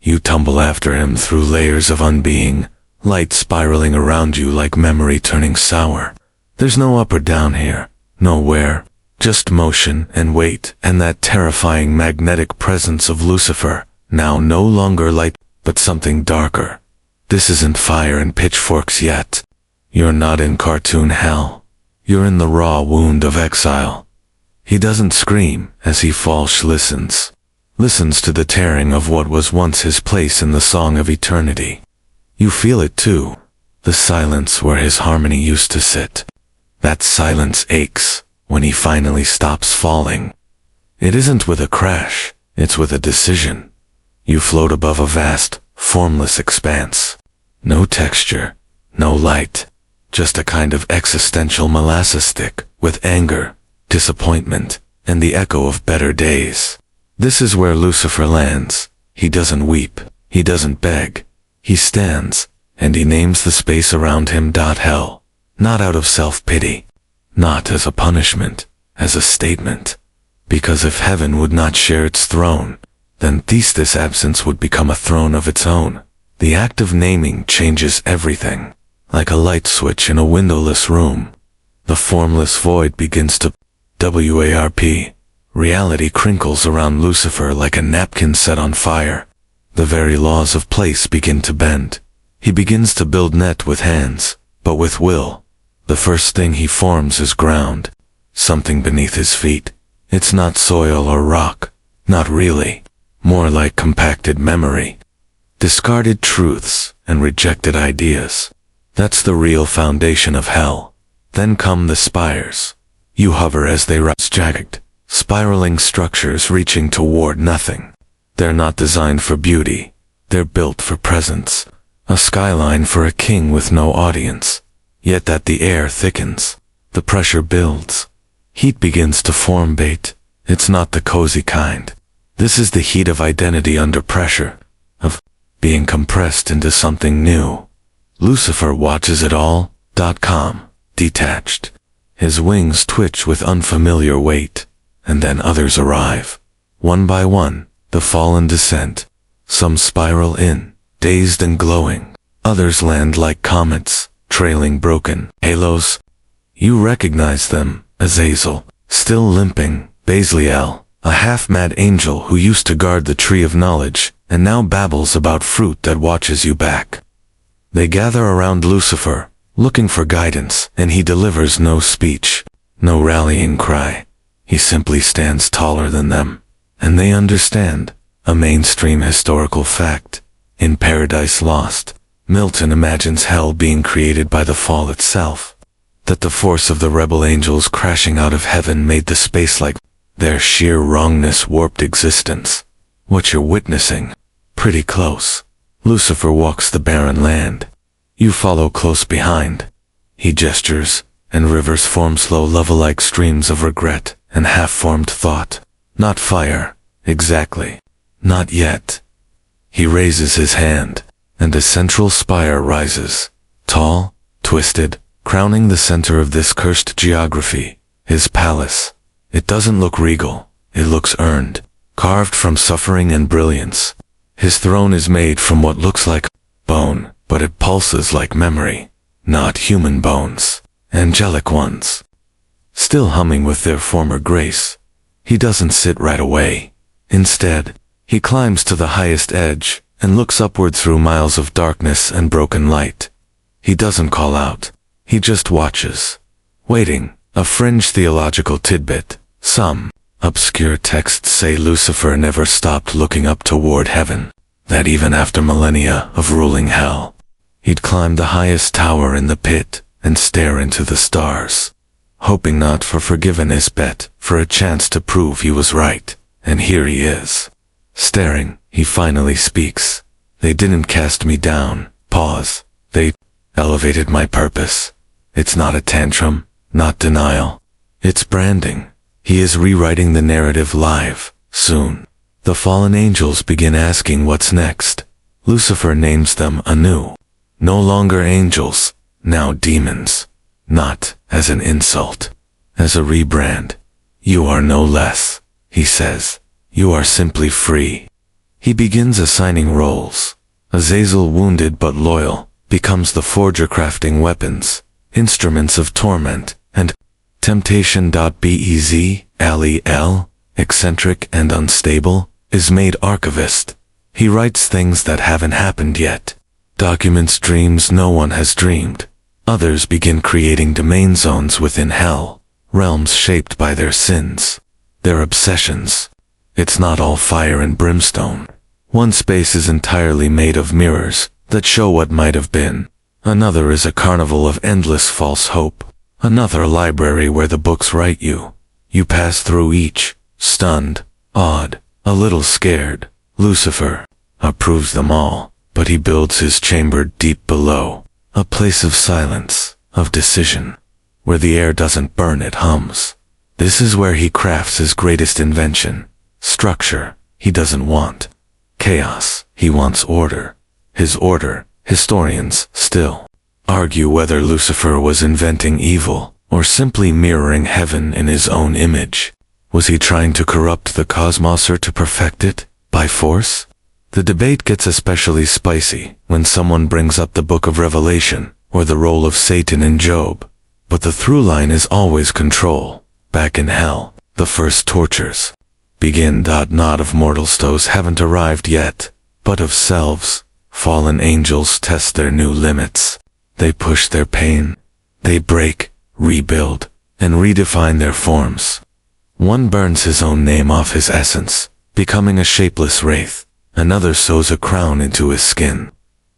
You tumble after him through layers of unbeing, light spiraling around you like memory turning sour. There's no up or down here, nowhere, just motion and weight and that terrifying magnetic presence of Lucifer, now no longer light, but something darker. This isn't fire and pitchforks yet. You're not in cartoon hell. You're in the raw wound of exile. He doesn't scream as he falls, listens to the tearing of what was once his place in the song of eternity. You feel it too, the silence where his harmony used to sit. That silence aches when he finally stops falling. It isn't with a crash, it's with a decision. You float above a vast, formless expanse. No texture, no light, just a kind of existential molasses stick with anger, disappointment, and the echo of better days. This is where Lucifer lands. He doesn't weep, he doesn't beg. He stands, and he names the space around him. Hell. Not out of self-pity, not as a punishment, as a statement. Because if heaven would not share its throne, then this absence would become a throne of its own. The act of naming changes everything, like a light switch in a windowless room. The formless void begins to warp. Reality crinkles around Lucifer like a napkin set on fire. The very laws of place begin to bend. He begins to build net with hands, but with will. The first thing he forms is ground, something beneath his feet. It's not soil or rock, not really, more like compacted memory, discarded truths and rejected ideas. That's the real foundation of hell. Then come the spires. You hover as they rise, jagged, spiraling structures reaching toward nothing. They're not designed for beauty, they're built for presence, a skyline for a king with no audience. Yet that the air thickens, the pressure builds, heat begins to form bait. It's not the cozy kind. This is the heat of identity under pressure, of being compressed into something new. Lucifer watches it all, calm, detached. His wings twitch with unfamiliar weight, and then others arrive. One by one, the fallen descent. Some spiral in, dazed and glowing. Others land like comets, trailing broken halos. You recognize them, Azazel, still limping, Basliel, a half-mad angel who used to guard the tree of knowledge, and now babbles about fruit that watches you back. They gather around Lucifer, looking for guidance, and he delivers no speech, no rallying cry. He simply stands taller than them, and they understand, a mainstream historical fact. In Paradise Lost, Milton imagines hell being created by the fall itself, that the force of the rebel angels crashing out of heaven made the space like their sheer wrongness warped existence. What you're witnessing, pretty close. Lucifer walks the barren land. You follow close behind. He gestures, and rivers form slow lava-like streams of regret and half-formed thought. Not fire, exactly. Not yet. He raises his hand, and a central spire rises, tall, twisted, crowning the center of this cursed geography. His palace. It doesn't look regal, it looks earned, carved from suffering and brilliance. His throne is made from what looks like bone, but it pulses like memory. Not human bones, angelic ones. Still humming with their former grace. He doesn't sit right away. Instead, he climbs to the highest edge and looks upward through miles of darkness and broken light. He doesn't call out. He just watches. Waiting. A fringe theological tidbit. Some obscure texts say Lucifer never stopped looking up toward heaven. That even after millennia of ruling hell, he'd climb the highest tower in the pit and stare into the stars, hoping not for forgiveness bet, for a chance to prove he was right. And here he is. Staring, he finally speaks. They didn't cast me down. Pause. They elevated my purpose. It's not a tantrum, not denial. It's branding. He is rewriting the narrative live, soon. The fallen angels begin asking what's next. Lucifer names them anew. No longer angels, now demons. Not as an insult, as a rebrand. You are no less, he says. You are simply free. He begins assigning roles. Azazel, wounded but loyal, becomes the forger, crafting weapons, instruments of torment, and temptation. Bez, L, eccentric and unstable, is made archivist. He writes things that haven't happened yet. Documents dreams no one has dreamed. Others begin creating domain zones within hell, realms shaped by their sins, their obsessions. It's not all fire and brimstone. One space is entirely made of mirrors that show what might have been. Another is a carnival of endless false hope. Another a library where the books write you. You pass through each, stunned, awed, a little scared. Lucifer approves them all, but he builds his chamber deep below, a place of silence, of decision, where the air doesn't burn, it hums. This is where he crafts his greatest invention. Structure, he doesn't want. Chaos, he wants order. His order, historians still argue whether Lucifer was inventing evil or simply mirroring heaven in his own image. Was he trying to corrupt the cosmos or to perfect it by force? The debate gets especially spicy when someone brings up the Book of Revelation or the role of Satan in Job. But the through line is always control. Back in hell, the first tortures begin. Not of mortals, those haven't arrived yet, but of selves. Fallen angels test their new limits. They push their pain. They break, rebuild, and redefine their forms. One burns his own name off his essence, becoming a shapeless wraith. Another sews a crown into his skin.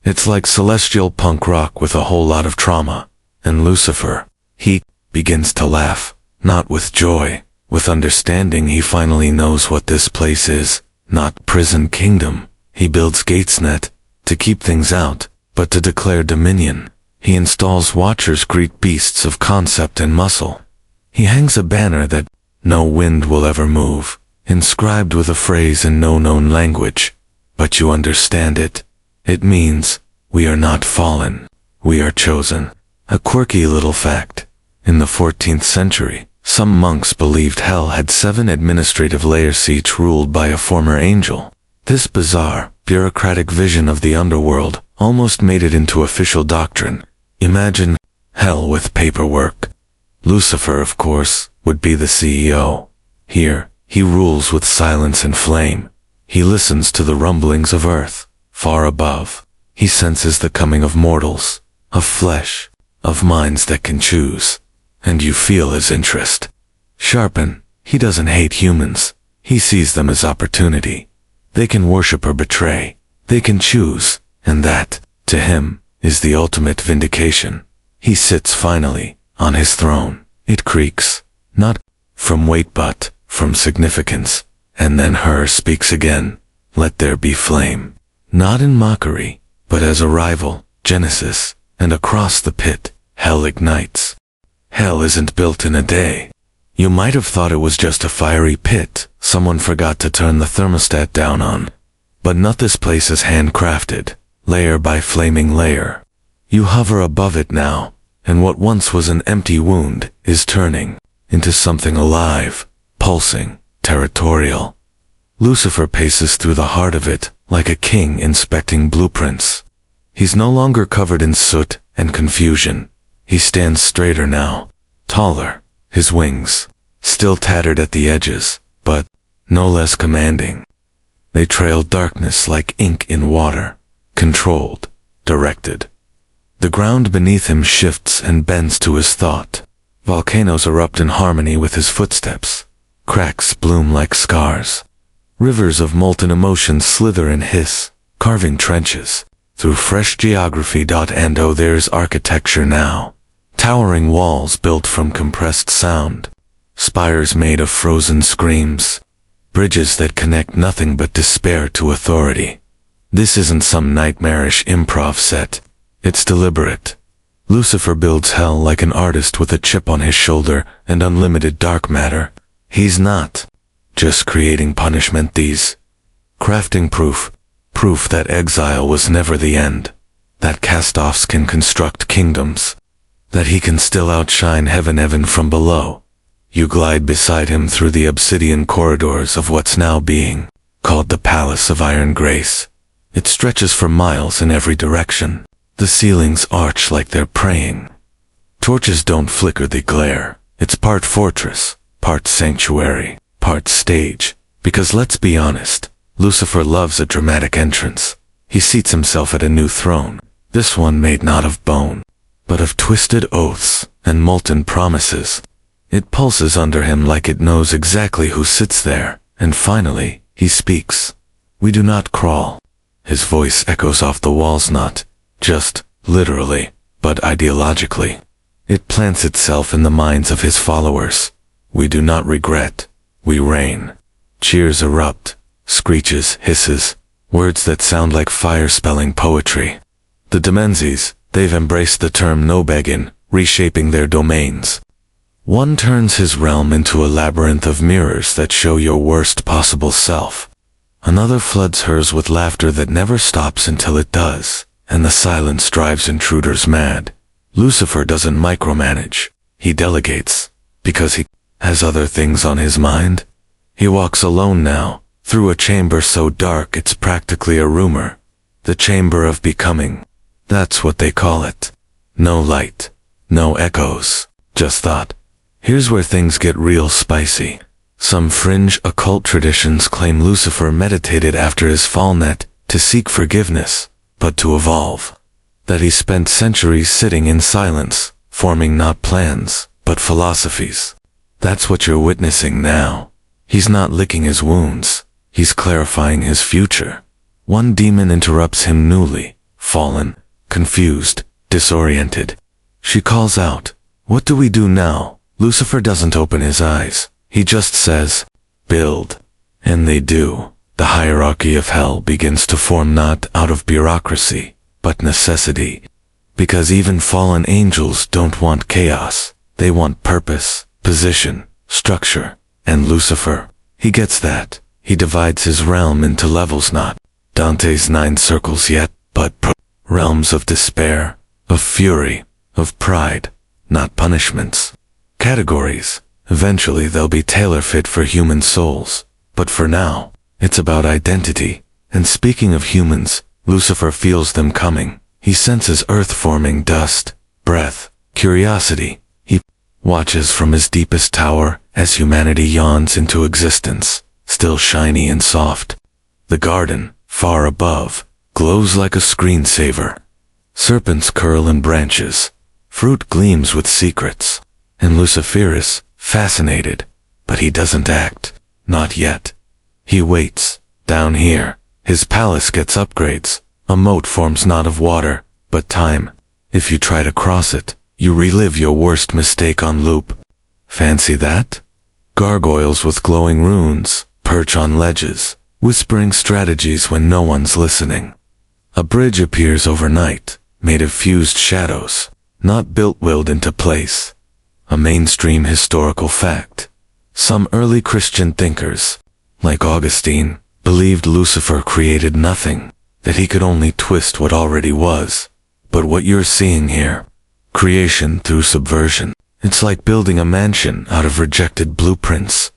It's like celestial punk rock with a whole lot of trauma. And Lucifer, he begins to laugh, not with joy, with understanding. He finally knows what this place is, not prison kingdom. He builds gates net, to keep things out, but to declare dominion. He installs watchers, great beasts of concept and muscle. He hangs a banner that no wind will ever move, inscribed with a phrase in no known language. But you understand it. It means, we are not fallen, we are chosen. A quirky little fact. In the 14th century, some monks believed hell had 7 administrative layers, each ruled by a former angel. This bizarre, bureaucratic vision of the underworld almost made it into official doctrine. Imagine hell with paperwork. Lucifer, of course, would be the CEO. Here, he rules with silence and flame. He listens to the rumblings of earth, far above. He senses the coming of mortals, of flesh, of minds that can choose. And you feel his interest sharpen. He doesn't hate humans. He sees them as opportunity. They can worship or betray. They can choose, and that, to him, is the ultimate vindication. He sits finally on his throne. It creaks, not from weight but from significance. And then her speaks again. Let there be flame. Not in mockery, but as a rival, Genesis, and across the pit, hell ignites. Hell isn't built in a day. You might have thought it was just a fiery pit someone forgot to turn the thermostat down on. But not. This place is handcrafted, layer by flaming layer. You hover above it now, and what once was an empty wound is turning. into something alive, pulsing, territorial. Lucifer paces through the heart of it, like a king inspecting blueprints. He's no longer covered in soot and confusion. He stands straighter now, taller, his wings, still tattered at the edges, but no less commanding. They trail darkness like ink in water, controlled, directed. The ground beneath him shifts and bends to his thought. Volcanoes erupt in harmony with his footsteps. Cracks bloom like scars. Rivers of molten emotion slither and hiss, carving trenches through fresh geography. And oh, there's architecture now. Towering walls built from compressed sound. Spires made of frozen screams. Bridges that connect nothing but despair to authority. This isn't some nightmarish improv set. It's deliberate. Lucifer builds hell like an artist with a chip on his shoulder and unlimited dark matter. He's not just creating punishment, he's crafting proof that exile was never the end, that cast-offs can construct kingdoms, that he can still outshine heaven from below. You glide beside him through the obsidian corridors of what's now being called the Palace of Iron Grace. It stretches for miles in every direction. The ceilings arch like they're praying. Torches don't flicker, they glare. It's part fortress, part sanctuary, part stage. Because let's be honest, Lucifer loves a dramatic entrance. He seats himself at a new throne, this one made not of bone, but of twisted oaths and molten promises. It pulses under him like it knows exactly who sits there, and finally, he speaks. We do not crawl. His voice echoes off the walls, not just literally, but ideologically. It plants itself in the minds of his followers. We do not regret. We reign. Cheers erupt, screeches, hisses, words that sound like fire-spelling poetry. The Demenzis, they've embraced the term no-beggin, reshaping their domains. One turns his realm into a labyrinth of mirrors that show your worst possible self. Another floods hers with laughter that never stops until it does, and the silence drives intruders mad. Lucifer doesn't micromanage. He delegates, because he has other things on his mind. He walks alone now, through a chamber so dark it's practically a rumor. The chamber of becoming. That's what they call it. No light, no echoes, just thought. Here's where things get real spicy. Some fringe occult traditions claim Lucifer meditated after his fallnet to seek forgiveness, but to evolve. That he spent centuries sitting in silence, forming not plans, but philosophies. That's what you're witnessing now. He's not licking his wounds. He's clarifying his future. One demon interrupts him newly, fallen, confused, disoriented. She calls out, "What do we do now?" Lucifer doesn't open his eyes. He just says, "Build." And they do. The hierarchy of hell begins to form not out of bureaucracy, but necessity. Because even fallen angels don't want chaos. They want purpose, position, structure. And Lucifer, he gets that. He divides his realm into levels, not Dante's 9 circles yet, but realms of despair, of fury, of pride, not punishments. Categories. Eventually they'll be tailor-fit for human souls. But for now, it's about identity. And speaking of humans, Lucifer feels them coming. He senses earth-forming dust, breath, curiosity. He watches from his deepest tower as humanity yawns into existence, still shiny and soft. The garden, far above, glows like a screensaver. Serpents curl in branches. Fruit gleams with secrets. And Lucifer is fascinated, but he doesn't act. Not yet. He waits. Down here, his palace gets upgrades. A moat forms not of water, but time. If you try to cross it, you relive your worst mistake on loop. Fancy that? Gargoyles with glowing runes perch on ledges, whispering strategies when no one's listening. A bridge appears overnight, made of fused shadows, not willed into place. A mainstream historical fact. Some early Christian thinkers, like Augustine, believed Lucifer created nothing, that he could only twist what already was. But what you're seeing here, creation through subversion, It's like building a mansion out of rejected blueprints.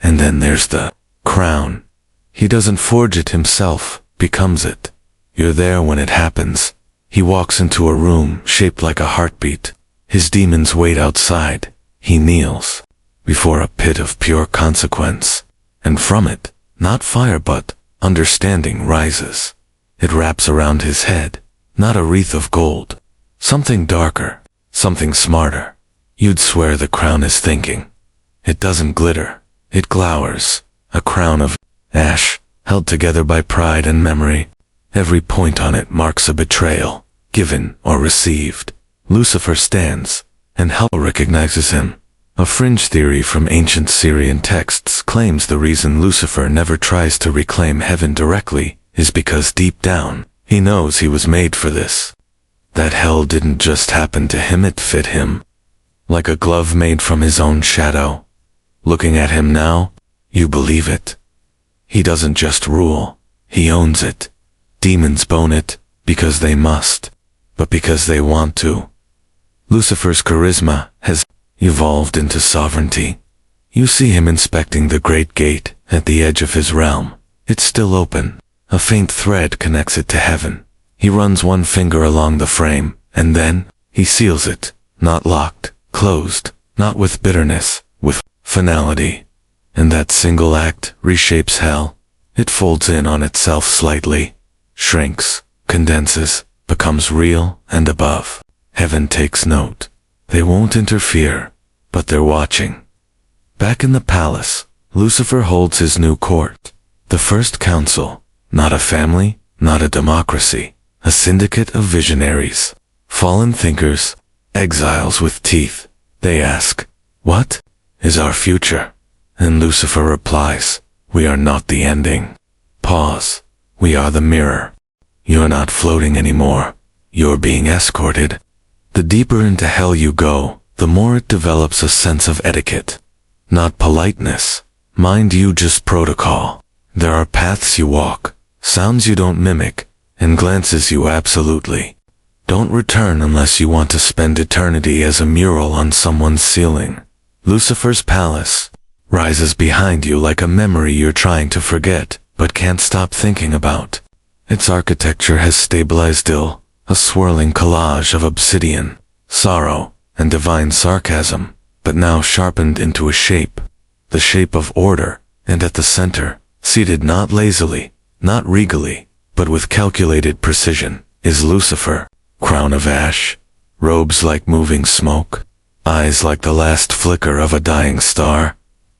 And then there's the crown. He doesn't forge it himself, becomes it. You're there when it happens. He walks into a room shaped like a heartbeat. His demons wait outside. He kneels before a pit of pure consequence. And from it, not fire but understanding rises. It wraps around his head, not a wreath of gold. Something darker, something smarter. You'd swear the crown is thinking. It doesn't glitter, it glowers, a crown of ash, held together by pride and memory. Every point on it marks a betrayal, given or received. Lucifer stands, and hell recognizes him. A fringe theory from ancient Syrian texts claims the reason Lucifer never tries to reclaim heaven directly is because deep down, he knows he was made for this. That hell didn't just happen to him, it fit him. Like a glove made from his own shadow. Looking at him now, you believe it. He doesn't just rule, he owns it. Demons bone it, because they must, but because they want to. Lucifer's charisma has evolved into sovereignty. You see him inspecting the great gate at the edge of his realm. It's still open. A faint thread connects it to heaven. He runs one finger along the frame, and then he seals it, not locked, closed, not with bitterness, with finality. And that single act reshapes hell. It folds in on itself slightly, shrinks, condenses, becomes real and above. Heaven takes note. They won't interfere, but they're watching. Back in the palace, Lucifer holds his new court. The first council, not a family, not a democracy, a syndicate of visionaries, fallen thinkers, exiles with teeth. They ask, what is our future? And Lucifer replies, we are not the ending. Pause. We are the mirror. You're not floating anymore. You're being escorted. The deeper into hell you go, the more it develops a sense of etiquette. Not politeness. Mind you, just protocol. There are paths you walk, sounds you don't mimic, and glances you absolutely don't return unless you want to spend eternity as a mural on someone's ceiling. Lucifer's palace rises behind you like a memory you're trying to forget, but can't stop thinking about. Its architecture has stabilized ill, a swirling collage of obsidian, sorrow, and divine sarcasm, but now sharpened into a shape, the shape of order, and at the center, seated not lazily, not regally, but with calculated precision, is Lucifer, crown of ash, robes like moving smoke, eyes like the last flicker of a dying star.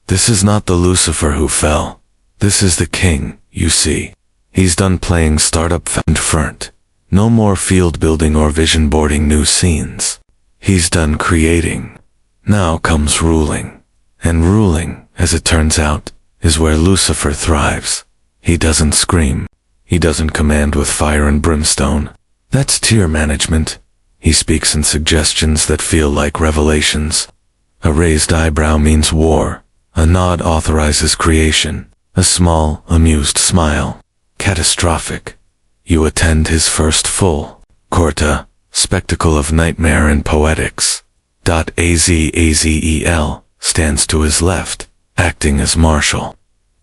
This is not the Lucifer who fell. This is the king, you see. He's done playing startup and front. No more field building or vision boarding new scenes. He's done creating. Now comes ruling. And ruling, as it turns out, is where Lucifer thrives. He doesn't scream. He doesn't command with fire and brimstone. That's tier management. He speaks in suggestions that feel like revelations. A raised eyebrow means war. A nod authorizes creation. A small, amused smile. Catastrophic. You attend his first full corta, spectacle of nightmare and poetics. Azazel stands to his left, acting as marshal.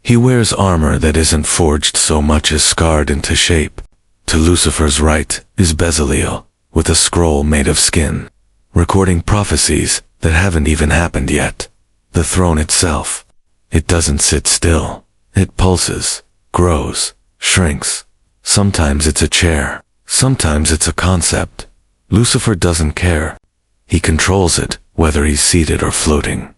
He wears armor that isn't forged so much as scarred into shape. To Lucifer's right is Bezaleel, with a scroll made of skin, recording prophecies that haven't even happened yet. The throne itself, it doesn't sit still. It pulses, grows, shrinks. Sometimes it's a chair, sometimes it's a concept. Lucifer doesn't care. He controls it, whether he's seated or floating.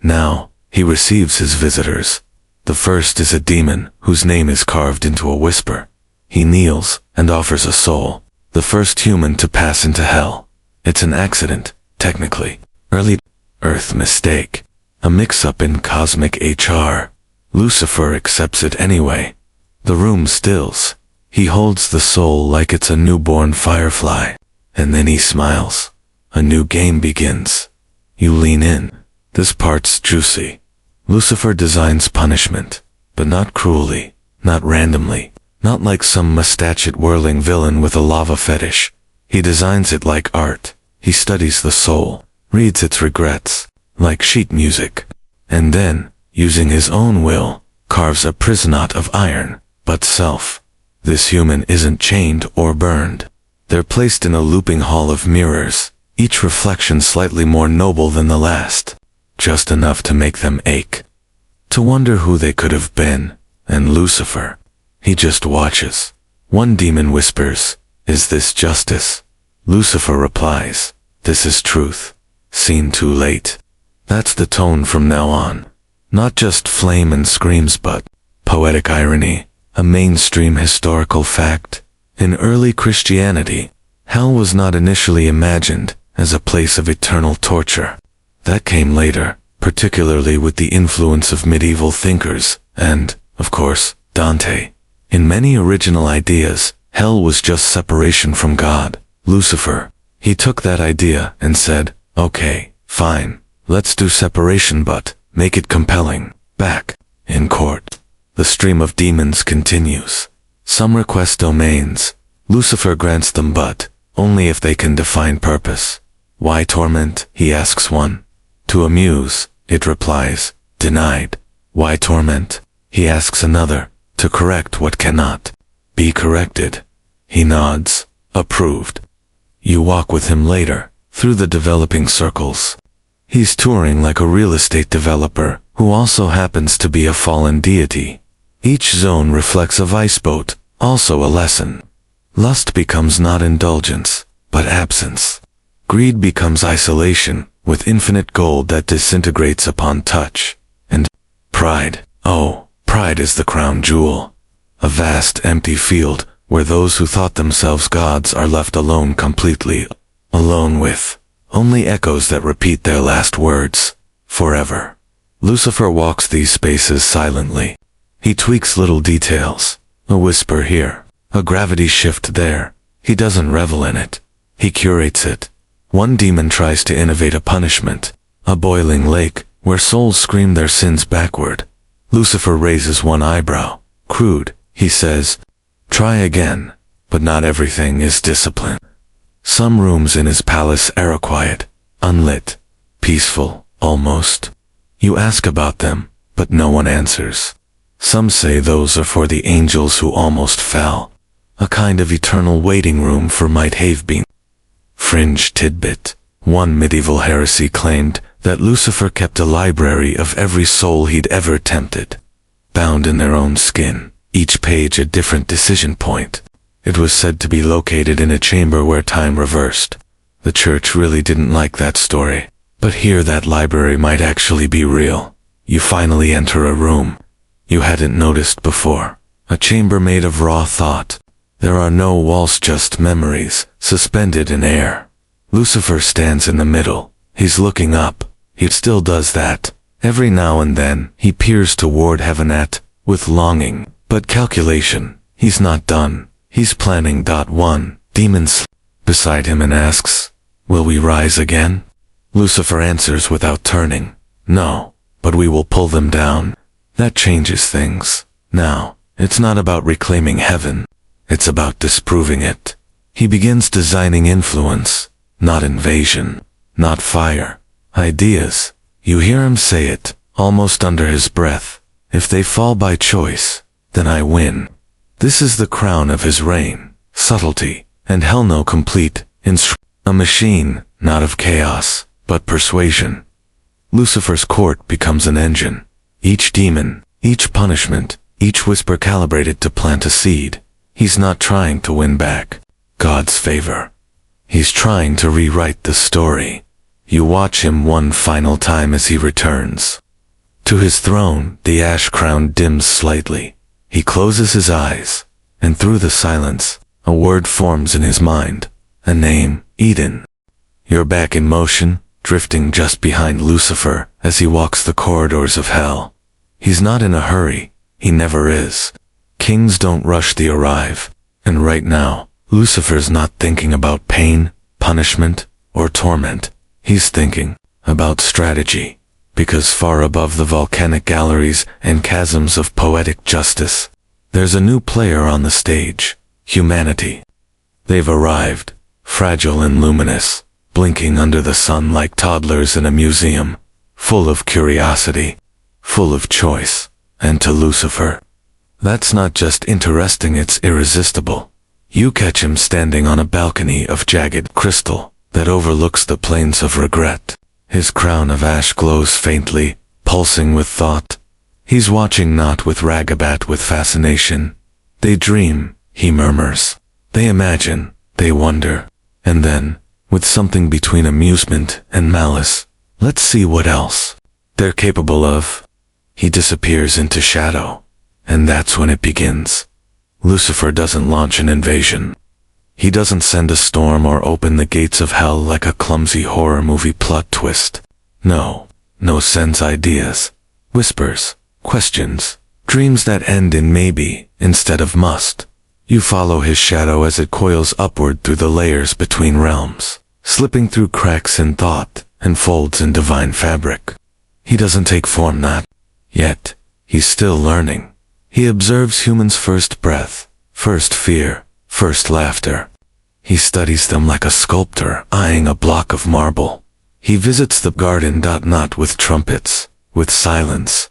Now, he receives his visitors. The first is a demon whose name is carved into a whisper. He kneels and offers a soul, the first human to pass into hell. It's an accident, technically. Early Earth mistake. A mix-up in cosmic HR. Lucifer accepts it anyway. The room stills. He holds the soul like it's a newborn firefly. And then he smiles. A new game begins. You lean in. This part's juicy. Lucifer designs punishment, but not cruelly, not randomly, not like some mustached-whirling villain with a lava fetish. He designs it like art. He studies the soul, reads its regrets, like sheet music, and then, using his own will, carves a prison knot of iron, but self. This human isn't chained or burned. They're placed in a looping hall of mirrors, each reflection slightly more noble than the last, just enough to make them ache, to wonder who they could have been. And Lucifer, he just watches. One demon whispers, "Is this justice?" Lucifer replies, "This is truth. Seen too late." That's the tone from now on. Not just flame and screams, but poetic irony, a mainstream historical fact. In early Christianity, hell was not initially imagined as a place of eternal torture. That came later, particularly with the influence of medieval thinkers and, of course, Dante. In many original ideas, hell was just separation from God. Lucifer, he took that idea and said, "Okay, fine, let's do separation, but make it compelling." Back in court, the stream of demons continues. Some request domains. Lucifer grants them, but only if they can define purpose. "Why torment?" he asks one. "To amuse," it replies, denied. "Why torment?" he asks another. "To correct what cannot be corrected." He nods, approved. You walk with him later, through the developing circles. He's touring like a real estate developer, who also happens to be a fallen deity. Each zone reflects a vice boat, also a lesson. Lust becomes not indulgence, but absence. Greed becomes isolation, with infinite gold that disintegrates upon touch. And pride, oh, pride is the crown jewel. A vast empty field, where those who thought themselves gods are left alone, completely alone, with only echoes that repeat their last words, forever. Lucifer walks these spaces silently. He tweaks little details, a whisper here, a gravity shift there. He doesn't revel in it. He curates it. One demon tries to innovate a punishment, a boiling lake, where souls scream their sins backward. Lucifer raises one eyebrow. Crude, he says. Try again, but not everything is discipline. Some rooms in his palace are quiet, unlit, peaceful, almost. You ask about them, but no one answers. Some say those are for the angels who almost fell, a kind of eternal waiting room for might have been. Fringe tidbit. One medieval heresy claimed that Lucifer kept a library of every soul he'd ever tempted, bound in their own skin, each page a different decision point. It was said to be located in a chamber where time reversed. The church really didn't like that story, but here that library might actually be real. You finally enter a room you hadn't noticed before, a chamber made of raw thought. There are no walls, just memories, suspended in air. Lucifer stands in the middle. He's looking up. He still does that. Every now and then, he peers toward heaven with longing, but calculation. He's not done. He's planning. One demon beside him and asks, "Will we rise again?" Lucifer answers without turning, "No, but we will pull them down." That changes things. Now, it's not about reclaiming heaven. It's about disproving it. He begins designing influence, not invasion, not fire. Ideas. You hear him say it, almost under his breath. "If they fall by choice, then I win." This is the crown of his reign. Subtlety, and hell no complete. A machine, not of chaos, but persuasion. Lucifer's court becomes an engine. Each demon, each punishment, each whisper calibrated to plant a seed. He's not trying to win back God's favor. He's trying to rewrite the story. You watch him one final time as he returns to his throne. The ash crown dims slightly. He closes his eyes, and through the silence, a word forms in his mind. A name, Eden. You're back in motion, drifting just behind Lucifer as he walks the corridors of hell. He's not in a hurry. He never is. Kings don't rush, they arrive. And right now, Lucifer's not thinking about pain, punishment, or torment. He's thinking about strategy. Because far above the volcanic galleries and chasms of poetic justice, there's a new player on the stage. Humanity. They've arrived, fragile and luminous, blinking under the sun like toddlers in a museum, full of curiosity, full of choice. And to Lucifer, that's not just interesting, it's irresistible. You catch him standing on a balcony of jagged crystal that overlooks the plains of regret. His crown of ash glows faintly, pulsing with thought. He's watching, not with ragabat, with fascination. They dream, he murmurs. They imagine, they wonder. And then, with something between amusement and malice, let's see what else they're capable of. He disappears into shadow. And that's when it begins. Lucifer doesn't launch an invasion. He doesn't send a storm or open the gates of hell like a clumsy horror movie plot twist. No sends ideas, whispers, questions, dreams that end in maybe instead of must. You follow his shadow as it coils upward through the layers between realms, slipping through cracks in thought and folds in divine fabric. He doesn't take form, not yet. He's still learning. He observes humans' first breath, first fear, first laughter. He studies them like a sculptor eyeing a block of marble. He visits the garden, not with trumpets, with silence.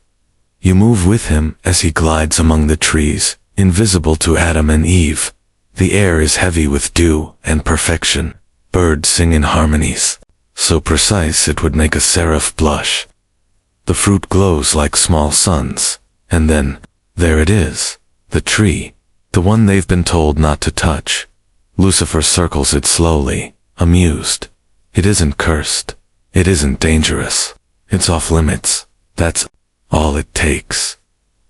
You move with him as he glides among the trees, invisible to Adam and Eve. The air is heavy with dew and perfection. Birds sing in harmonies, so precise it would make a seraph blush. The fruit glows like small suns, and then, there it is, the tree, the one they've been told not to touch. Lucifer circles it slowly, amused. It isn't cursed. It isn't dangerous. It's off limits. That's all it takes.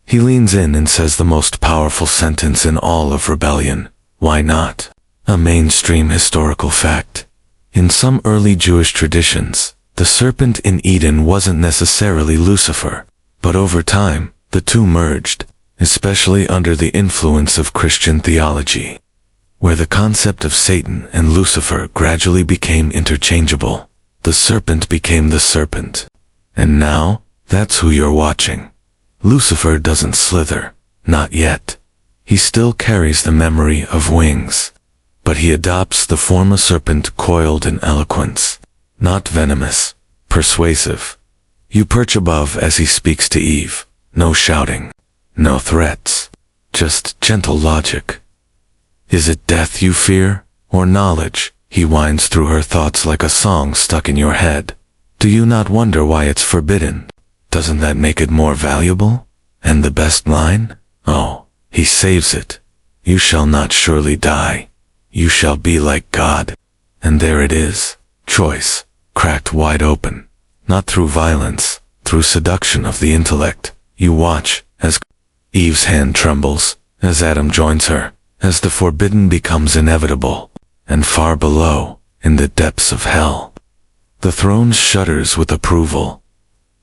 He leans in and says the most powerful sentence in all of rebellion. Why not? A mainstream historical fact. In some early Jewish traditions, the serpent in Eden wasn't necessarily Lucifer, but over time, the two merged, especially under the influence of Christian theology, where the concept of Satan and Lucifer gradually became interchangeable. The serpent became the serpent. And now, that's who you're watching. Lucifer doesn't slither, not yet. He still carries the memory of wings, but he adopts the form of serpent, coiled in eloquence, not venomous, persuasive. You perch above as he speaks to Eve. No shouting, no threats, just gentle logic. Is it death you fear, or knowledge? He winds through her thoughts like a song stuck in your head. Do you not wonder why it's forbidden? Doesn't that make it more valuable? And the best line? Oh, he saves it. You shall not surely die. You shall be like God. And there it is. Choice, cracked wide open. Not through violence, through seduction of the intellect. You watch as Eve's hand trembles, as Adam joins her, as the forbidden becomes inevitable. And far below, in the depths of hell, the throne shudders with approval.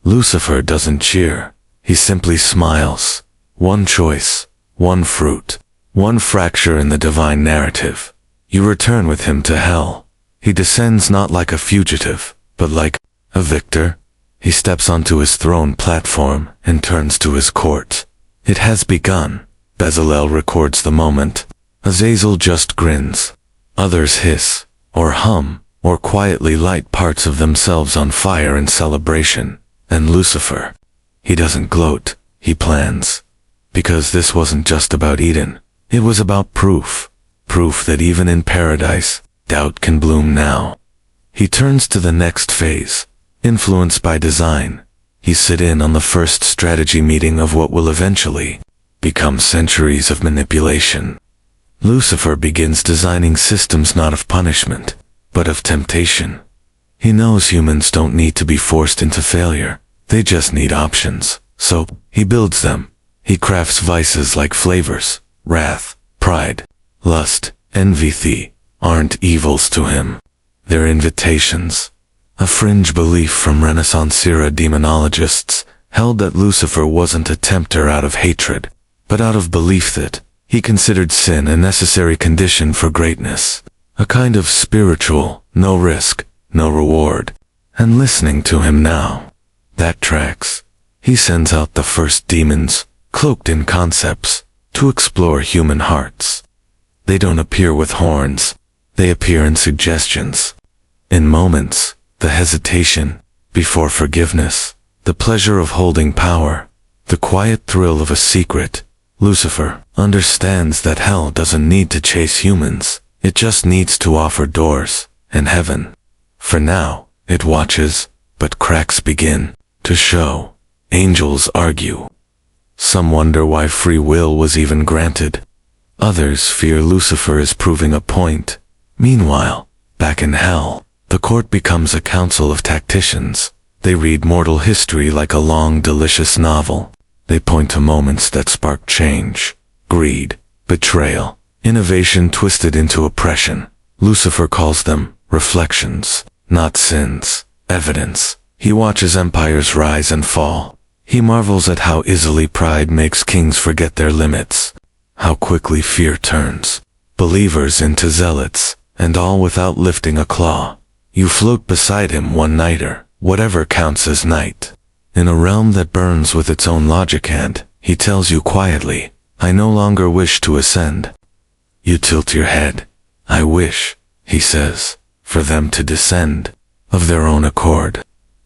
Lucifer doesn't cheer. He simply smiles. One choice, one fruit, one fracture in the divine narrative. You return with him to hell. He descends not like a fugitive, but like a victor. He steps onto his throne platform and turns to his court. It has begun. Bezalel records the moment. Azazel just grins. Others hiss, or hum, or quietly light parts of themselves on fire in celebration. And Lucifer, he doesn't gloat, he plans. Because this wasn't just about Eden. It was about proof. Proof that even in paradise, doubt can bloom now. He turns to the next phase. Influenced by design, he sit in on the first strategy meeting of what will eventually become centuries of manipulation. Lucifer begins designing systems not of punishment, but of temptation. He knows humans don't need to be forced into failure. They just need options. So, he builds them. He crafts vices like flavors. Wrath, pride, lust, envy aren't evils to him. They're invitations. A fringe belief from Renaissance-era demonologists held that Lucifer wasn't a tempter out of hatred, but out of belief that he considered sin a necessary condition for greatness, a kind of spiritual, no risk, no reward. And listening to him now, that tracks. He sends out the first demons, cloaked in concepts, to explore human hearts. They don't appear with horns, they appear in suggestions. In moments, the hesitation before forgiveness, the pleasure of holding power, the quiet thrill of a secret, Lucifer understands that hell doesn't need to chase humans, it just needs to offer doors, and heaven. For now, it watches, but cracks begin to show. Angels argue. Some wonder why free will was even granted. Others fear Lucifer is proving a point. Meanwhile, back in hell, the court becomes a council of tacticians. They read mortal history like a long, delicious novel. They point to moments that spark change, greed, betrayal, innovation twisted into oppression. Lucifer calls them reflections, not sins, evidence. He watches empires rise and fall. He marvels at how easily pride makes kings forget their limits, how quickly fear turns believers into zealots, and all without lifting a claw. You float beside him one-nighter, whatever counts as night. In a realm that burns with its own logic hand, he tells you quietly, I no longer wish to ascend. You tilt your head. I wish, he says, for them to descend, of their own accord.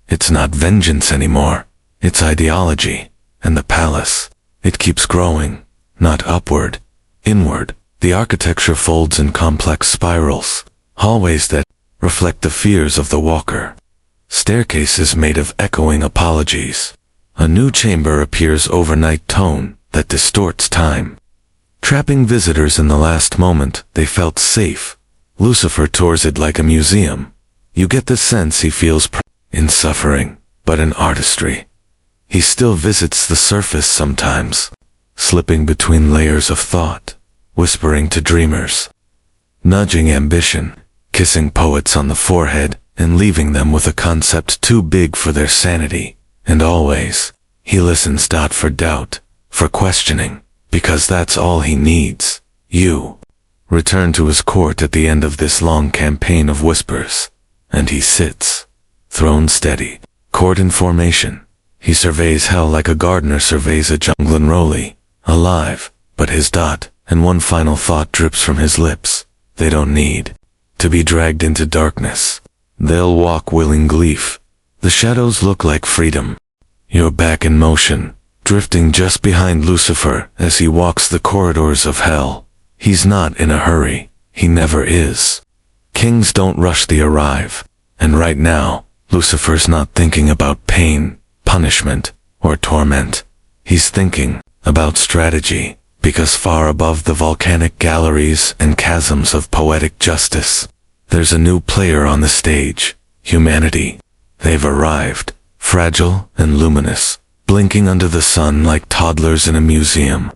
It's not vengeance anymore. It's ideology, and the palace, it keeps growing, not upward, inward. The architecture folds in complex spirals, hallways that reflect the fears of the walker, staircases made of echoing apologies. A new chamber appears overnight tone that distorts time. Trapping visitors in the last moment they felt safe, Lucifer tours it like a museum. You get the sense he feels in suffering, but in artistry. He still visits the surface sometimes, slipping between layers of thought, whispering to dreamers, nudging ambition, kissing poets on the forehead, and leaving them with a concept too big for their sanity. And always, he listens for doubt, for questioning, because that's all he needs. You return to his court at the end of this long campaign of whispers, and he sits, throne steady, court in formation. He surveys hell like a gardener surveys a jungle unruly, alive, but his dot and one final thought drips from his lips. They don't need to be dragged into darkness. They'll walk willing gleef. The shadows look like freedom. You're back in motion, drifting just behind Lucifer as he walks the corridors of hell. He's not in a hurry. He never is. Kings don't rush the arrive. And right now, Lucifer's not thinking about pain, punishment, or torment. He's thinking about strategy, because far above the volcanic galleries and chasms of poetic justice, there's a new player on the stage, humanity. They've arrived, fragile and luminous, blinking under the sun like toddlers in a museum,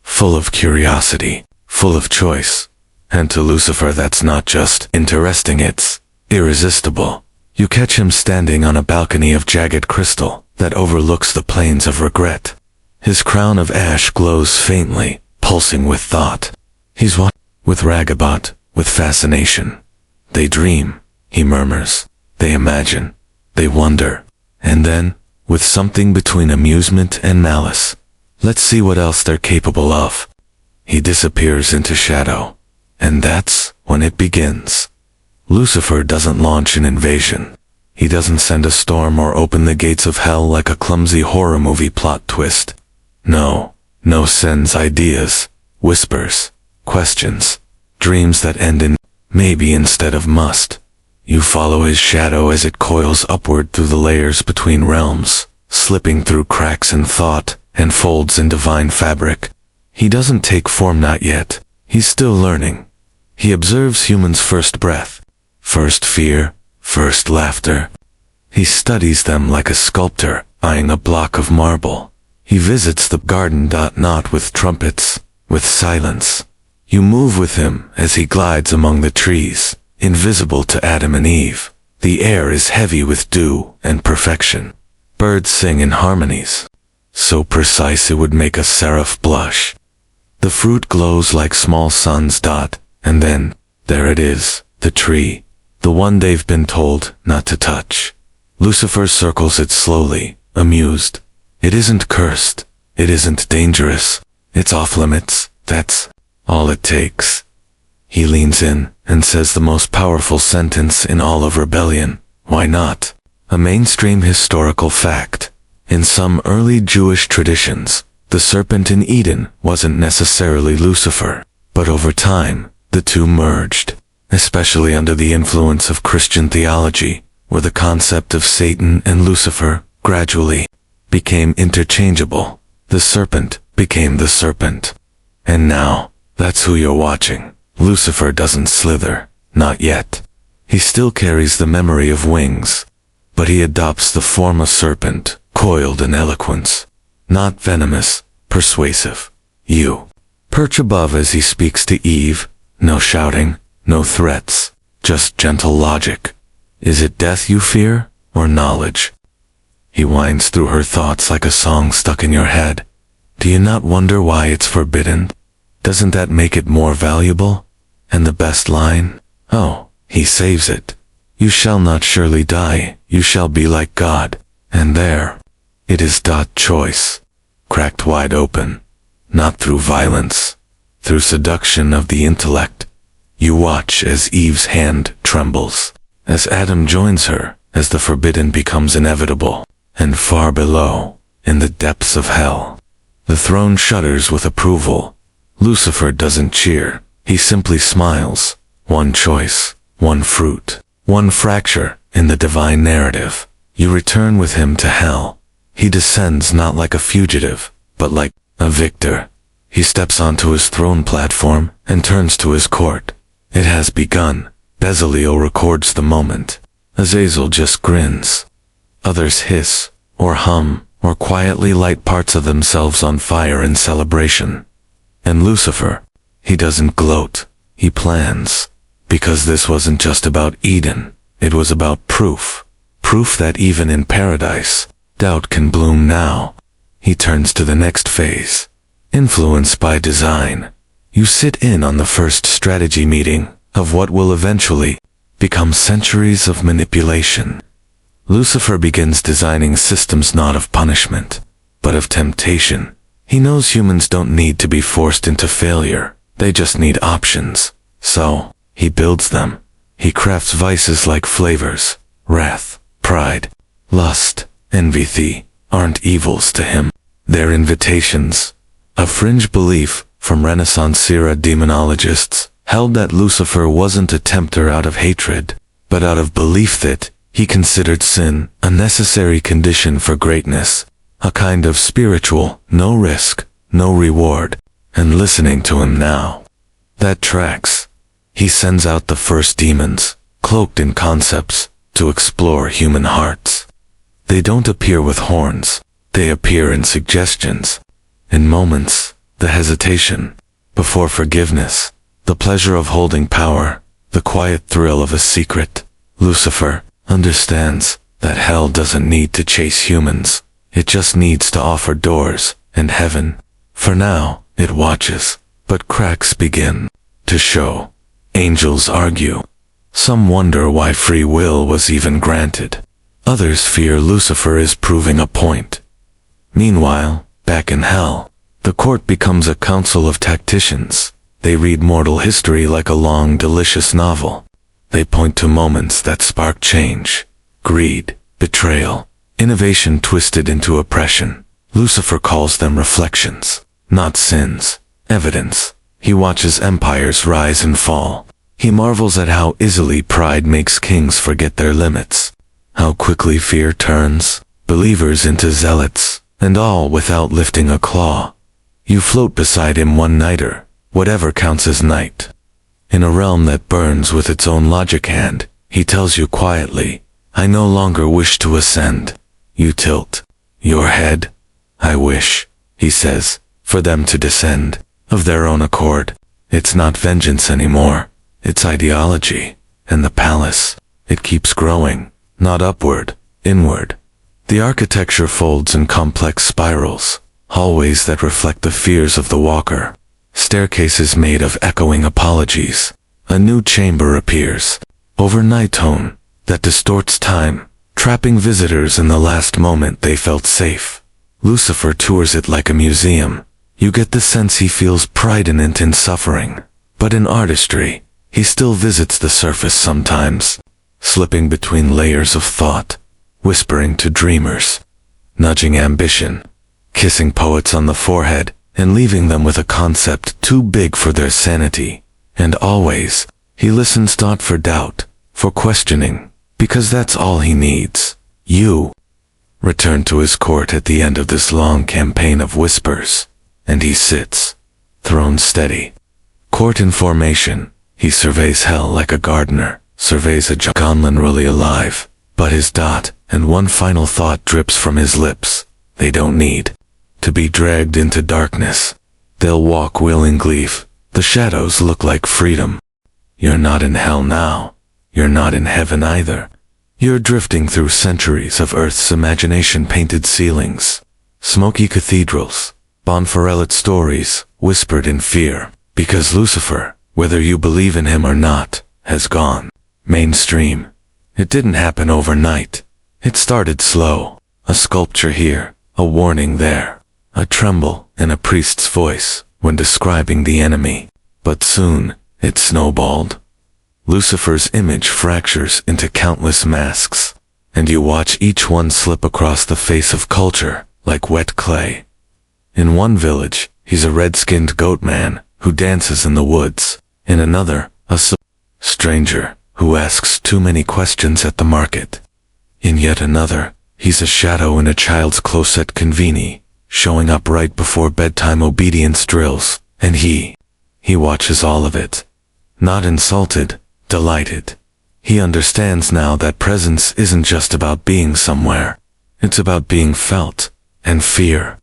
full of curiosity, full of choice. And to Lucifer that's not just interesting, it's irresistible. You catch him standing on a balcony of jagged crystal that overlooks the plains of regret. His crown of ash glows faintly, pulsing with thought. He's with Ragabot, with fascination. They dream, he murmurs. They imagine. They wonder. And then, with something between amusement and malice, let's see what else they're capable of. He disappears into shadow. And that's when it begins. Lucifer doesn't launch an invasion. He doesn't send a storm or open the gates of hell like a clumsy horror movie plot twist. No sends ideas, whispers, questions, dreams that end in maybe instead of must. You follow his shadow as it coils upward through the layers between realms, slipping through cracks in thought and folds in divine fabric. He doesn't take form, not yet. He's still learning. He observes humans' first breath, first fear, first laughter. He studies them like a sculptor eyeing a block of marble. He visits the garden, not with trumpets, with silence. You move with him as he glides among the trees, invisible to Adam and Eve. The air is heavy with dew and perfection. Birds sing in harmonies, so precise it would make a seraph blush. The fruit glows like small suns, and then, there it is, the tree, the one they've been told not to touch. Lucifer circles it slowly, amused. It isn't cursed. It isn't dangerous. It's off limits. That's all it takes. He leans in and says the most powerful sentence in all of rebellion. Why not? A mainstream historical fact. In some early Jewish traditions, the serpent in Eden wasn't necessarily Lucifer, but over time, the two merged, especially under the influence of Christian theology, where the concept of Satan and Lucifer gradually became interchangeable. The serpent became the serpent. And now, that's who you're watching. Lucifer doesn't slither, not yet. He still carries the memory of wings, but he adopts the form of serpent, coiled in eloquence. Not venomous, persuasive. You perch above as he speaks to Eve. No shouting, no threats, just gentle logic. Is it death you fear, or knowledge? He winds through her thoughts like a song stuck in your head. Do you not wonder why it's forbidden? Doesn't that make it more valuable? And the best line? Oh, he saves it. You shall not surely die, you shall be like God. And there, it is choice, cracked wide open, not through violence, through seduction of the intellect. You watch as Eve's hand trembles, as Adam joins her, as the forbidden becomes inevitable, and far below, in the depths of hell, the throne shudders with approval. Lucifer doesn't cheer, he simply smiles. One choice, one fruit, one fracture in the divine narrative. You return with him to hell. He descends not like a fugitive, but like a victor. He steps onto his throne platform and turns to his court. It has begun. Bezaleel records the moment. Azazel just grins. Others hiss, or hum, or quietly light parts of themselves on fire in celebration. And Lucifer, he doesn't gloat, he plans. Because this wasn't just about Eden, it was about proof. Proof that even in paradise, doubt can bloom now. He turns to the next phase. Influence by design. You sit in on the first strategy meeting of what will eventually become centuries of manipulation. Lucifer begins designing systems not of punishment, but of temptation. He knows humans don't need to be forced into failure, they just need options. So, he builds them. He crafts vices like flavors. Wrath, pride, lust, envy aren't evils to him. They're invitations. A fringe belief from Renaissance era demonologists held that Lucifer wasn't a tempter out of hatred, but out of belief that he considered sin a necessary condition for greatness, a kind of spiritual, no risk, no reward. And listening to him now, that tracks. He sends out the first demons, cloaked in concepts, to explore human hearts. They don't appear with horns, they appear in suggestions, in moments, the hesitation, before forgiveness, the pleasure of holding power, the quiet thrill of a secret. Lucifer understands that hell doesn't need to chase humans, it just needs to offer doors, and heaven, for now, it watches, but cracks begin to show. Angels argue. Some wonder why free will was even granted. Others fear Lucifer is proving a point. Meanwhile, back in hell, the court becomes a council of tacticians. They read mortal history like a long, delicious novel. They point to moments that spark change. Greed, betrayal, innovation twisted into oppression. Lucifer calls them reflections, not sins, evidence. He watches empires rise and fall. He marvels at how easily pride makes kings forget their limits. How quickly fear turns believers into zealots, and all without lifting a claw. You float beside him one-nighter, whatever counts as night. In a realm that burns with its own logic hand, he tells you quietly, I no longer wish to ascend. You tilt your head. I wish, he says, for them to descend, of their own accord. It's not vengeance anymore, it's ideology. And the palace, it keeps growing, not upward, inward. The architecture folds in complex spirals, hallways that reflect the fears of the walker, staircases made of echoing apologies. A new chamber appears, overnight tone, that distorts time, trapping visitors in the last moment they felt safe. Lucifer tours it like a museum. You get the sense he feels pride in it in suffering, But in artistry, he still visits the surface sometimes, slipping between layers of thought, whispering to dreamers, nudging ambition, kissing poets on the forehead, and leaving them with a concept too big for their sanity. And always, he listens not for doubt, for questioning, because that's all he needs. You return to his court at the end of this long campaign of whispers, and he sits, throne steady. Court in formation, he surveys hell like a gardener, surveys a Gonlin really alive, but his dot and one final thought drips from his lips. They don't need to be dragged into darkness. They'll walk willingly. The shadows look like freedom. You're not in hell now. You're not in heaven either. You're drifting through centuries of Earth's imagination-painted ceilings, smoky cathedrals, Bonferellet stories, whispered in fear, because Lucifer, whether you believe in him or not, has gone mainstream. It didn't happen overnight. It started slow, a sculpture here, a warning there, a tremble in a priest's voice when describing the enemy. But soon, it snowballed. Lucifer's image fractures into countless masks, and you watch each one slip across the face of culture like wet clay. In one village, he's a red-skinned goat man who dances in the woods. In another, a stranger who asks too many questions at the market. In yet another, he's a shadow in a child's closet conveni, showing up right before bedtime obedience drills, and he watches all of it. Not insulted, delighted. He understands now that presence isn't just about being somewhere. It's about being felt, and fear.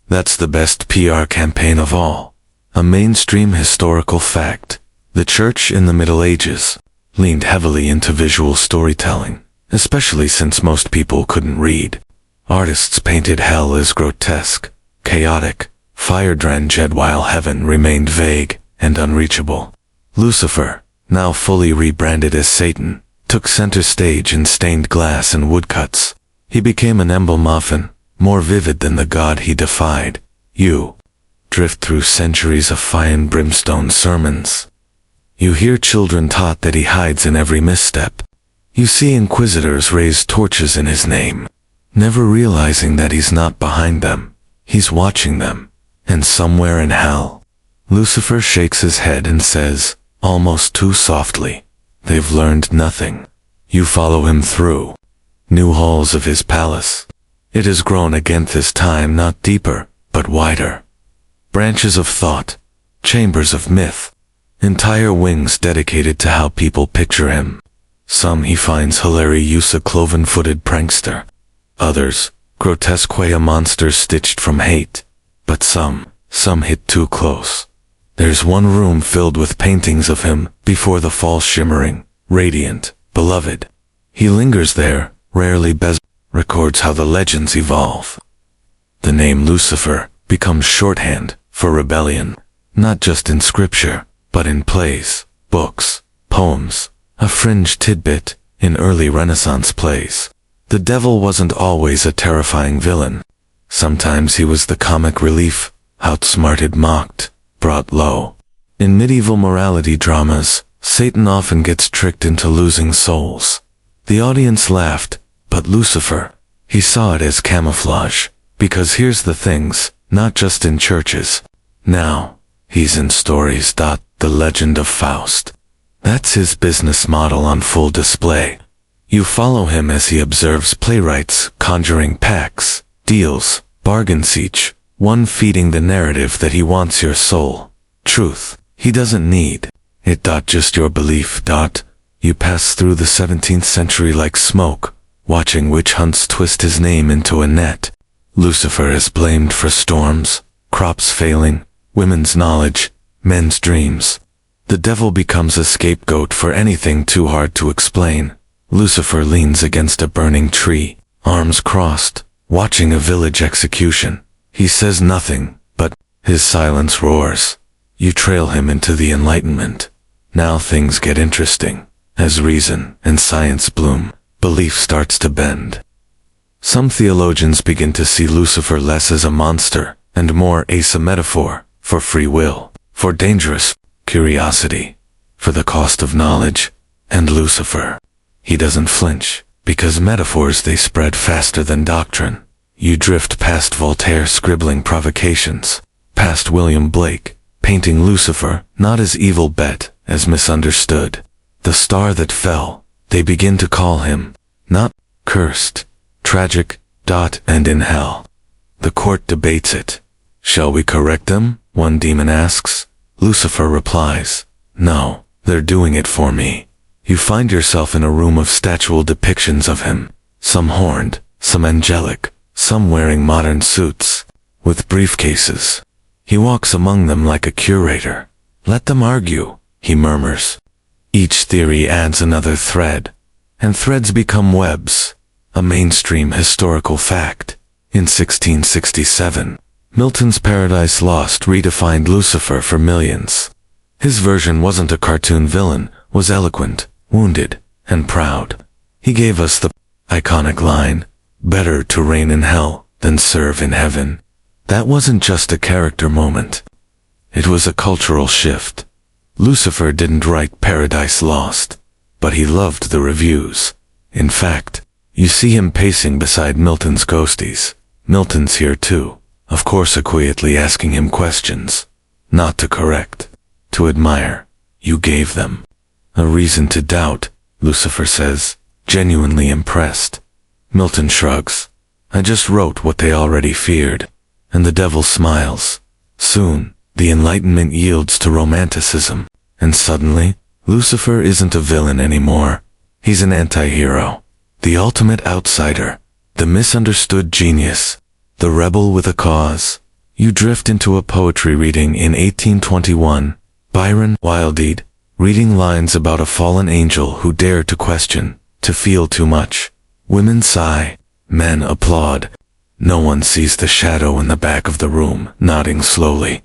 That's the best PR campaign of all. A mainstream historical fact. The church in the Middle Ages leaned heavily into visual storytelling, especially since most people couldn't read. Artists painted hell as grotesque, chaotic, fire-drenched while heaven remained vague and unreachable. Lucifer, now fully rebranded as Satan, took center stage in stained glass and woodcuts. He became an emblem often more vivid than the god he defied. You drift through centuries of fire and brimstone sermons. You hear children taught that he hides in every misstep. You see inquisitors raise torches in his name, never realizing that he's not behind them. He's watching them. And somewhere in hell, Lucifer shakes his head and says, almost too softly, they've learned nothing. You follow him through new halls of his palace. It has grown again this time, not deeper, but wider. Branches of thought, chambers of myth, entire wings dedicated to how people picture him. Some he finds hilarious, a cloven-footed prankster. Others, grotesque a monster stitched from hate. But some hit too close. There's one room filled with paintings of him before the fall, shimmering, radiant, beloved. He lingers there, rarely records how the legends evolve. The name Lucifer becomes shorthand for rebellion, not just in scripture, but in plays, books, poems, a fringe tidbit in early Renaissance plays. The devil wasn't always a terrifying villain. Sometimes he was the comic relief, outsmarted, mocked, brought low. In medieval morality dramas, Satan often gets tricked into losing souls. The audience laughed, but Lucifer, he saw it as camouflage, because here's the things, not just in churches. Now, he's in stories. The Legend of Faust. That's his business model on full display. You follow him as he observes playwrights conjuring pacts, deals, bargains, each one feeding the narrative that he wants your soul. Truth, he doesn't need it. Just your belief. You pass through the 17th century like smoke, watching witch hunts twist his name into a net. Lucifer is blamed for storms, crops failing, women's knowledge, men's dreams. The devil becomes a scapegoat for anything too hard to explain. Lucifer leans against a burning tree, arms crossed, watching a village execution. He says nothing, but his silence roars. You trail him into the Enlightenment. Now things get interesting. As reason and science bloom, belief starts to bend. Some theologians begin to see Lucifer less as a monster and more as a metaphor for free will, for dangerous curiosity, for the cost of knowledge, and Lucifer. He doesn't flinch, because metaphors they spread faster than doctrine. You drift past Voltaire scribbling provocations, past William Blake, painting Lucifer not as evil bet, as misunderstood. The star that fell, they begin to call him, not cursed, tragic, and in hell. The court debates it. Shall we correct them? One demon asks. Lucifer replies, no, they're doing it for me. You find yourself in a room of statual depictions of him, some horned, some angelic, some wearing modern suits, with briefcases. He walks among them like a curator. Let them argue, he murmurs. Each theory adds another thread, and threads become webs, a mainstream historical fact. In 1667, Milton's Paradise Lost redefined Lucifer for millions. His version wasn't a cartoon villain, was eloquent, wounded, and proud. He gave us the iconic line, better to reign in hell than serve in heaven. That wasn't just a character moment. It was a cultural shift. Lucifer didn't write Paradise Lost, but he loved the reviews. In fact, you see him pacing beside Milton's ghosties. Milton's here too, of course, quietly asking him questions. Not to correct, to admire. You gave them a reason to doubt, Lucifer says, genuinely impressed. Milton shrugs. I just wrote what they already feared. And the devil smiles. Soon, the Enlightenment yields to romanticism, and suddenly, Lucifer isn't a villain anymore. He's an anti-hero, the ultimate outsider, the misunderstood genius, the rebel with a cause. You drift into a poetry reading in 1821, Byron Wilde'd, reading lines about a fallen angel who dared to question, to feel too much. Women sigh, men applaud. No one sees the shadow in the back of the room, nodding slowly.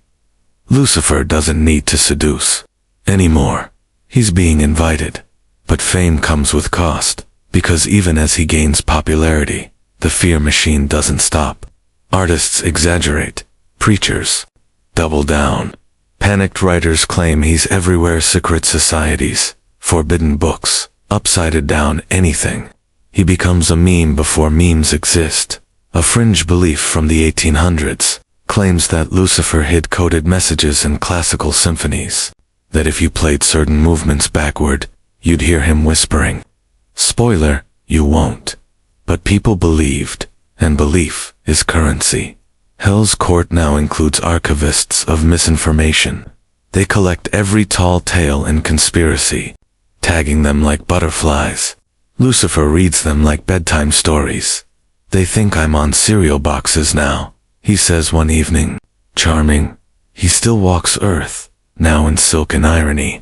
Lucifer doesn't need to seduce anymore. He's being invited. But fame comes with cost, because even as he gains popularity, the fear machine doesn't stop. Artists exaggerate. Preachers double down. Panicked writers claim he's everywhere. Secret societies, forbidden books, upside down anything. He becomes a meme before memes exist. A fringe belief from the 1800s claims that Lucifer hid coded messages in classical symphonies, that if you played certain movements backward, you'd hear him whispering. Spoiler, you won't. But people believed, and belief is currency. Hell's court now includes archivists of misinformation. They collect every tall tale and conspiracy, tagging them like butterflies. Lucifer reads them like bedtime stories. They think I'm on cereal boxes now, he says one evening. Charming. He still walks Earth, now in silken irony.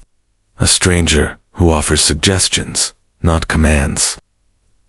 A stranger who offers suggestions, not commands.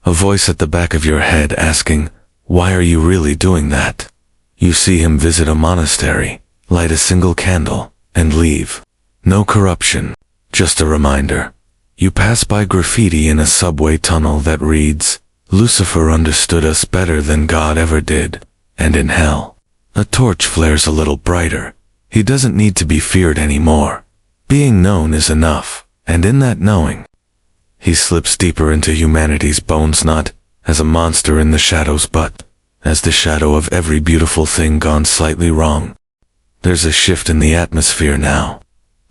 A voice at the back of your head asking, why are you really doing that? You see him visit a monastery, light a single candle, and leave. No corruption, just a reminder. You pass by graffiti in a subway tunnel that reads, Lucifer understood us better than God ever did. And in hell, a torch flares a little brighter. He doesn't need to be feared anymore. Being known is enough, and in that knowing, he slips deeper into humanity's bones, not as a monster in the shadows, but as the shadow of every beautiful thing gone slightly wrong. There's a shift in the atmosphere now.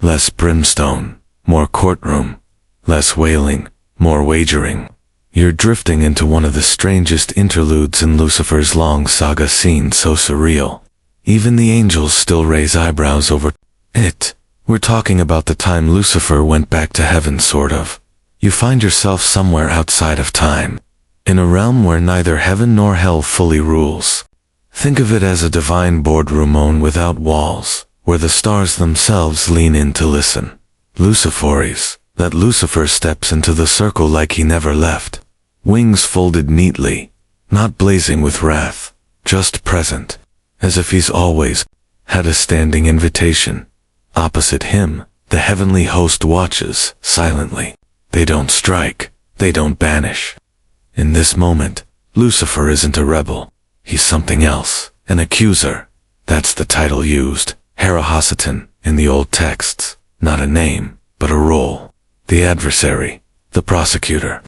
Less brimstone, more courtroom. Less wailing, more wagering. You're drifting into one of the strangest interludes in Lucifer's long saga, scene so surreal. Even the angels still raise eyebrows over it. We're talking about the time Lucifer went back to heaven, sort of. You find yourself somewhere outside of time, in a realm where neither heaven nor hell fully rules. Think of it as a divine boardroom without walls, where the stars themselves lean in to listen. Luciferes, that Lucifer steps into the circle like he never left. Wings folded neatly, not blazing with wrath, just present, as if he's always had a standing invitation. Opposite him, the heavenly host watches, silently. They don't strike, they don't banish. In this moment, Lucifer isn't a rebel. He's something else, an accuser. That's the title used, Harahasatan, in the old texts. not a name, but a role. The adversary, the prosecutor.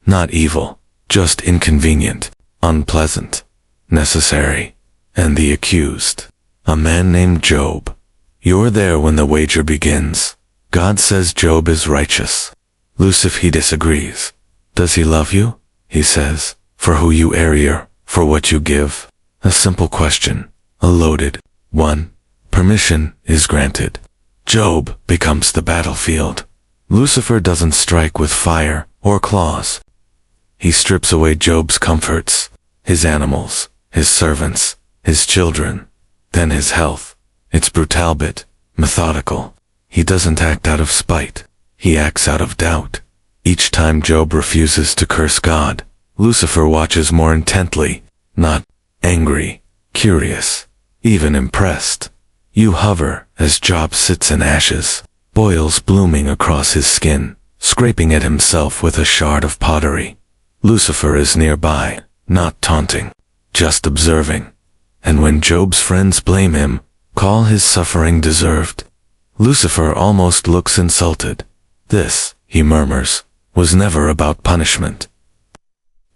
Not evil, just inconvenient, unpleasant, necessary. And the accused, a man named Job. You're there when the wager begins. God says Job is righteous. Lucifer, he disagrees. Does he love you? He says, for who you are, for what you give. A simple question, a loaded one. Permission is granted. Job becomes the battlefield. Lucifer doesn't strike with fire or claws. He strips away Job's comforts, his animals, his servants, his children, then his health. It's brutal but methodical. He doesn't act out of spite. He acts out of doubt. Each time Job refuses to curse God, Lucifer watches more intently, not angry, curious, even impressed. You hover as Job sits in ashes, boils blooming across his skin, scraping at himself with a shard of pottery. Lucifer is nearby, not taunting, just observing. And when Job's friends blame him, call his suffering deserved, Lucifer almost looks insulted. This, he murmurs, was never about punishment.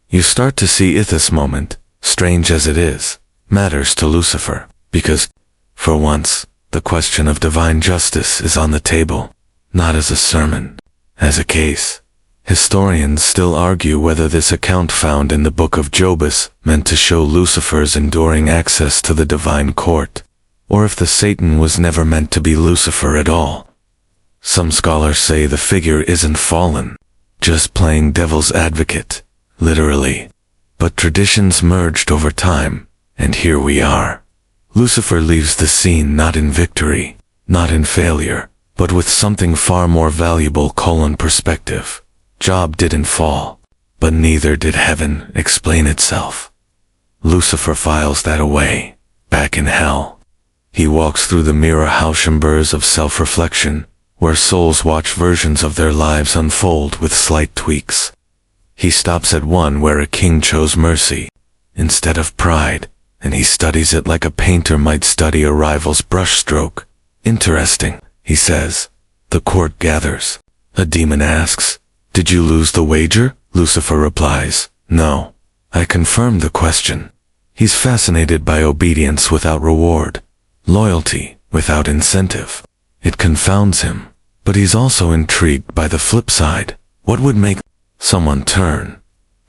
You start to see if this moment, strange as it is, matters to Lucifer, because, for once, the question of divine justice is on the table, not as a sermon, as a case. Historians still argue whether this account found in the book of Job is meant to show Lucifer's enduring access to the divine court, or if the Satan was never meant to be Lucifer at all. Some scholars say the figure isn't fallen, just playing devil's advocate, literally. But traditions merged over time, and here we are. Lucifer leaves the scene not in victory, not in failure, but with something far more valuable: perspective. Job didn't fall, but neither did heaven explain itself. Lucifer files that away, back in hell. He walks through the mirror chambers of self-reflection, where souls watch versions of their lives unfold with slight tweaks. He stops at one where a king chose mercy instead of pride, and he studies it like a painter might study a rival's brushstroke. Interesting, he says. The court gathers. A demon asks, "Did you lose the wager?" Lucifer replies, "No. I confirmed the question." He's fascinated by obedience without reward, loyalty without incentive. It confounds him, but he's also intrigued by the flip side. What would make someone turn?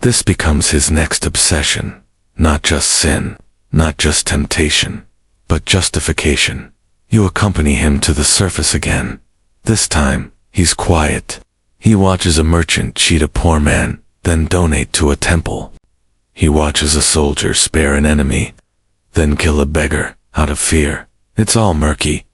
This becomes his next obsession. Not just sin, not just temptation, but justification. You accompany him to the surface again. This time, he's quiet. He watches a merchant cheat a poor man, then donate to a temple. He watches a soldier spare an enemy, then kill a beggar, out of fear. It's all murky.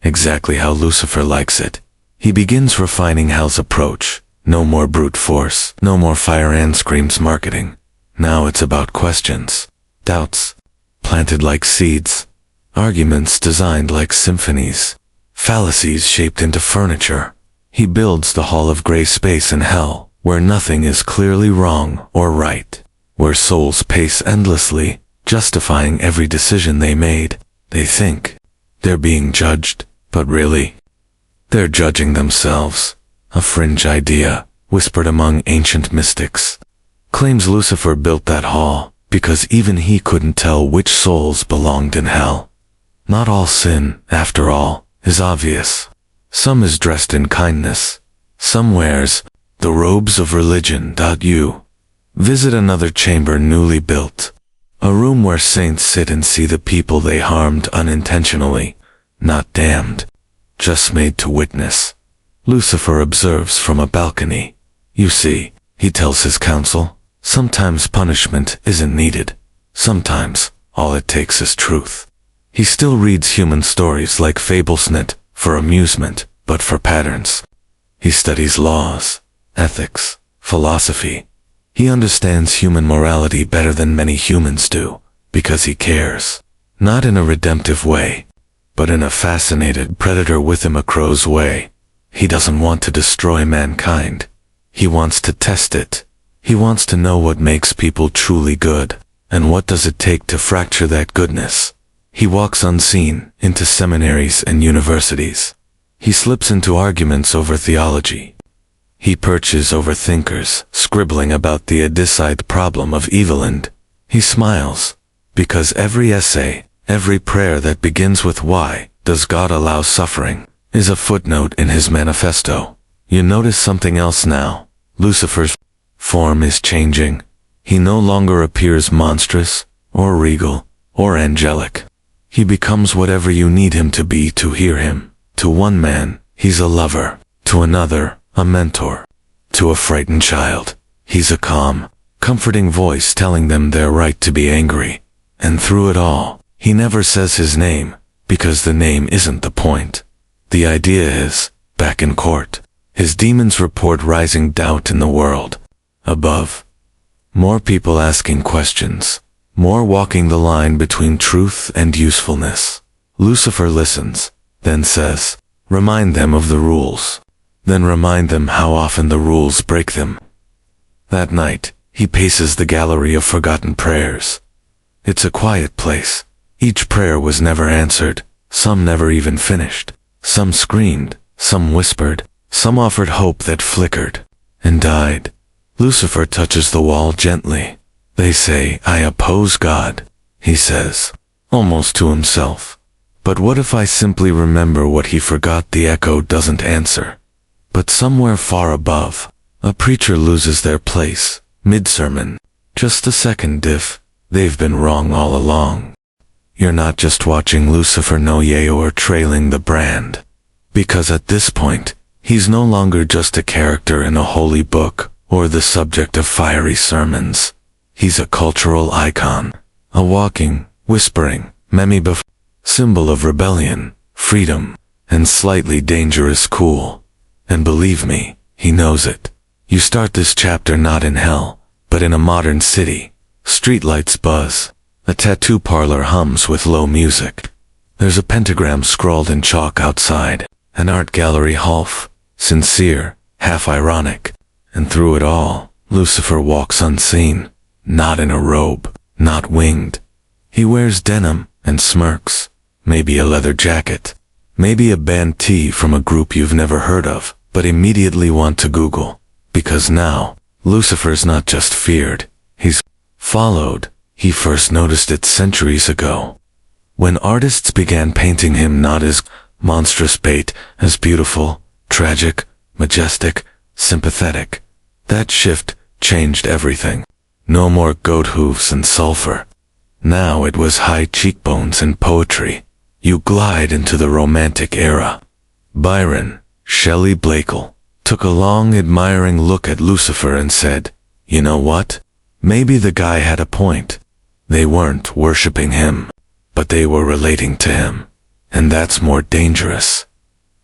Exactly how Lucifer likes it. He begins refining hell's approach. No more brute force, no more fire and screams marketing. Now it's about questions, doubts, planted like seeds, arguments designed like symphonies, fallacies shaped into furniture. He builds the hall of gray space in hell, where nothing is clearly wrong or right, where souls pace endlessly, justifying every decision they made. They think they're being judged, but really, they're judging themselves. A fringe idea, whispered among ancient mystics, claims Lucifer built that hall because even he couldn't tell which souls belonged in hell. Not all sin, after all, is obvious. Some is dressed in kindness. Some wears the robes of religion. You visit another chamber newly built, a room where saints sit and see the people they harmed unintentionally, not damned, just made to witness. Lucifer observes from a balcony. You see, he tells his council, sometimes punishment isn't needed. Sometimes, all it takes is truth. He still reads human stories like fables, not for amusement, but for patterns. He studies laws, ethics, philosophy. He understands human morality better than many humans do, because he cares. Not in a redemptive way, but in a fascinated predator with him a crow's way. He doesn't want to destroy mankind. He wants to test it. He wants to know what makes people truly good, and what does it take to fracture that goodness. He walks unseen into seminaries and universities. He slips into arguments over theology. He perches over thinkers, scribbling about the Odysseid problem of evil, and he smiles, because every essay, every prayer that begins with "Why does God allow suffering?" is a footnote in his manifesto. You notice something else now. Lucifer's form is changing. He no longer appears monstrous, or regal, or angelic. He becomes whatever you need him to be to hear him. To one man, he's a lover. To another, a mentor. To a frightened child, he's a calm, comforting voice telling them they're right to be angry. And through it all, he never says his name, because the name isn't the point. The idea is, back in court, his demons report rising doubt in the world. Above, more people asking questions, more walking the line between truth and usefulness. Lucifer listens, then says, remind them of the rules. Then remind them how often the rules break them. That night, he paces the gallery of forgotten prayers. It's a quiet place. Each prayer was never answered, some never even finished. Some screamed, some whispered, some offered hope that flickered and died. Lucifer touches the wall gently. They say, I oppose God, he says, almost to himself. But what if I simply remember what he forgot? The echo doesn't answer. But somewhere far above, a preacher loses their place, mid-sermon. Just a second, if they've been wrong all along. You're not just watching Lucifer no or trailing the brand. Because at this point, he's no longer just a character in a holy book, or the subject of fiery sermons. He's a cultural icon, a walking, whispering, symbol of rebellion, freedom, and slightly dangerous cool. And believe me, he knows it. You start this chapter not in hell, but in a modern city. Streetlights buzz. A tattoo parlor hums with low music. There's a pentagram scrawled in chalk outside. An art gallery half sincere, half ironic. And through it all, Lucifer walks unseen. Not in a robe, not winged. He wears denim and smirks. Maybe a leather jacket. Maybe a band tee from a group you've never heard of, but immediately want to Google. Because now, Lucifer's not just feared, he's followed. He first noticed it centuries ago, when artists began painting him not as monstrous bait, as beautiful, tragic, majestic, sympathetic. That shift changed everything. No more goat hooves and sulfur. Now it was high cheekbones and poetry. You glide into the Romantic era. Byron, Shelley Blackwell, took a long admiring look at Lucifer and said, you know what? Maybe the guy had a point. They weren't worshipping him, but they were relating to him. And that's more dangerous.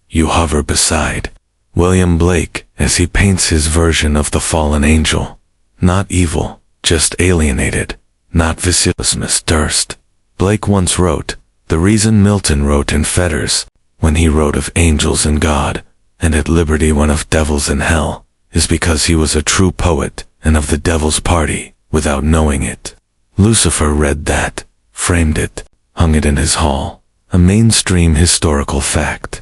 You hover beside William Blake as he paints his version of the fallen angel. Not evil, just alienated, not vicious Durst. Blake once wrote, the reason Milton wrote in fetters, when he wrote of angels and God, and at liberty when of devils and hell, is because he was a true poet, and of the devil's party, without knowing it. Lucifer read that, framed it, hung it in his hall, a mainstream historical fact.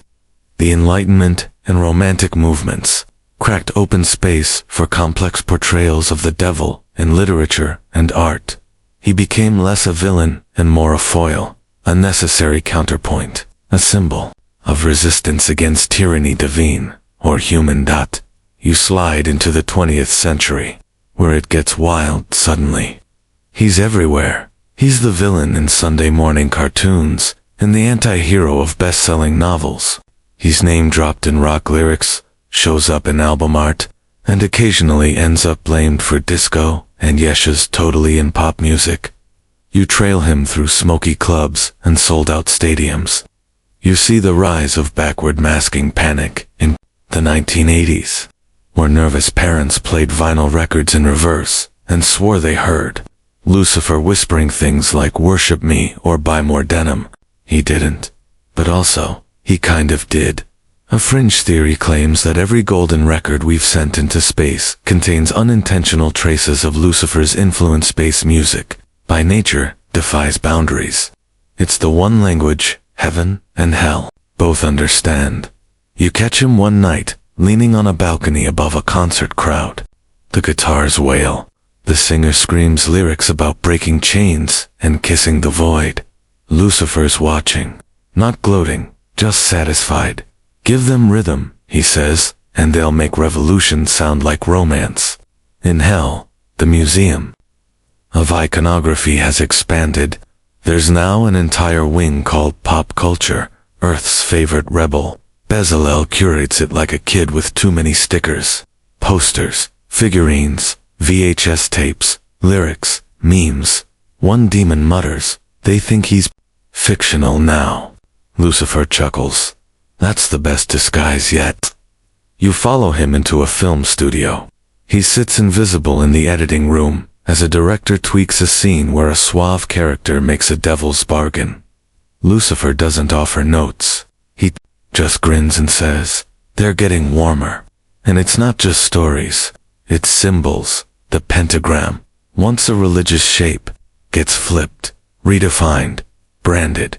The Enlightenment and Romantic movements cracked open space for complex portrayals of the devil in literature and art. He became less a villain and more a foil, a necessary counterpoint, a symbol of resistance against tyranny divine, or human. You slide into the 20th century, where it gets wild suddenly. He's everywhere. He's the villain in Sunday morning cartoons, and the anti-hero of best-selling novels. He's name-dropped in rock lyrics, shows up in album art, and occasionally ends up blamed for disco and Yesha's totally in pop music. You trail him through smoky clubs and sold-out stadiums. You see the rise of backward masking panic in the 1980s, where nervous parents played vinyl records in reverse and swore they heard Lucifer whispering things like worship me or buy more denim. He didn't. But also, he kind of did. A fringe theory claims that every golden record we've sent into space contains unintentional traces of Lucifer's influence. Space music, by nature, defies boundaries. It's the one language heaven and hell both understand. You catch him one night, leaning on a balcony above a concert crowd. The guitars wail. The singer screams lyrics about breaking chains and kissing the void. Lucifer's watching, not gloating, just satisfied. Give them rhythm, he says, and they'll make revolution sound like romance. In hell, the museum of iconography has expanded. There's now an entire wing called pop culture, Earth's favorite rebel. Bezalel curates it like a kid with too many stickers, posters, figurines, VHS tapes, lyrics, memes. One demon mutters, they think he's fictional now. Lucifer chuckles. That's the best disguise yet. You follow him into a film studio. He sits invisible in the editing room as a director tweaks a scene where a suave character makes a devil's bargain. Lucifer doesn't offer notes. He just grins and says, they're getting warmer. And it's not just stories. It's symbols. The pentagram, once a religious shape, gets flipped, redefined, branded.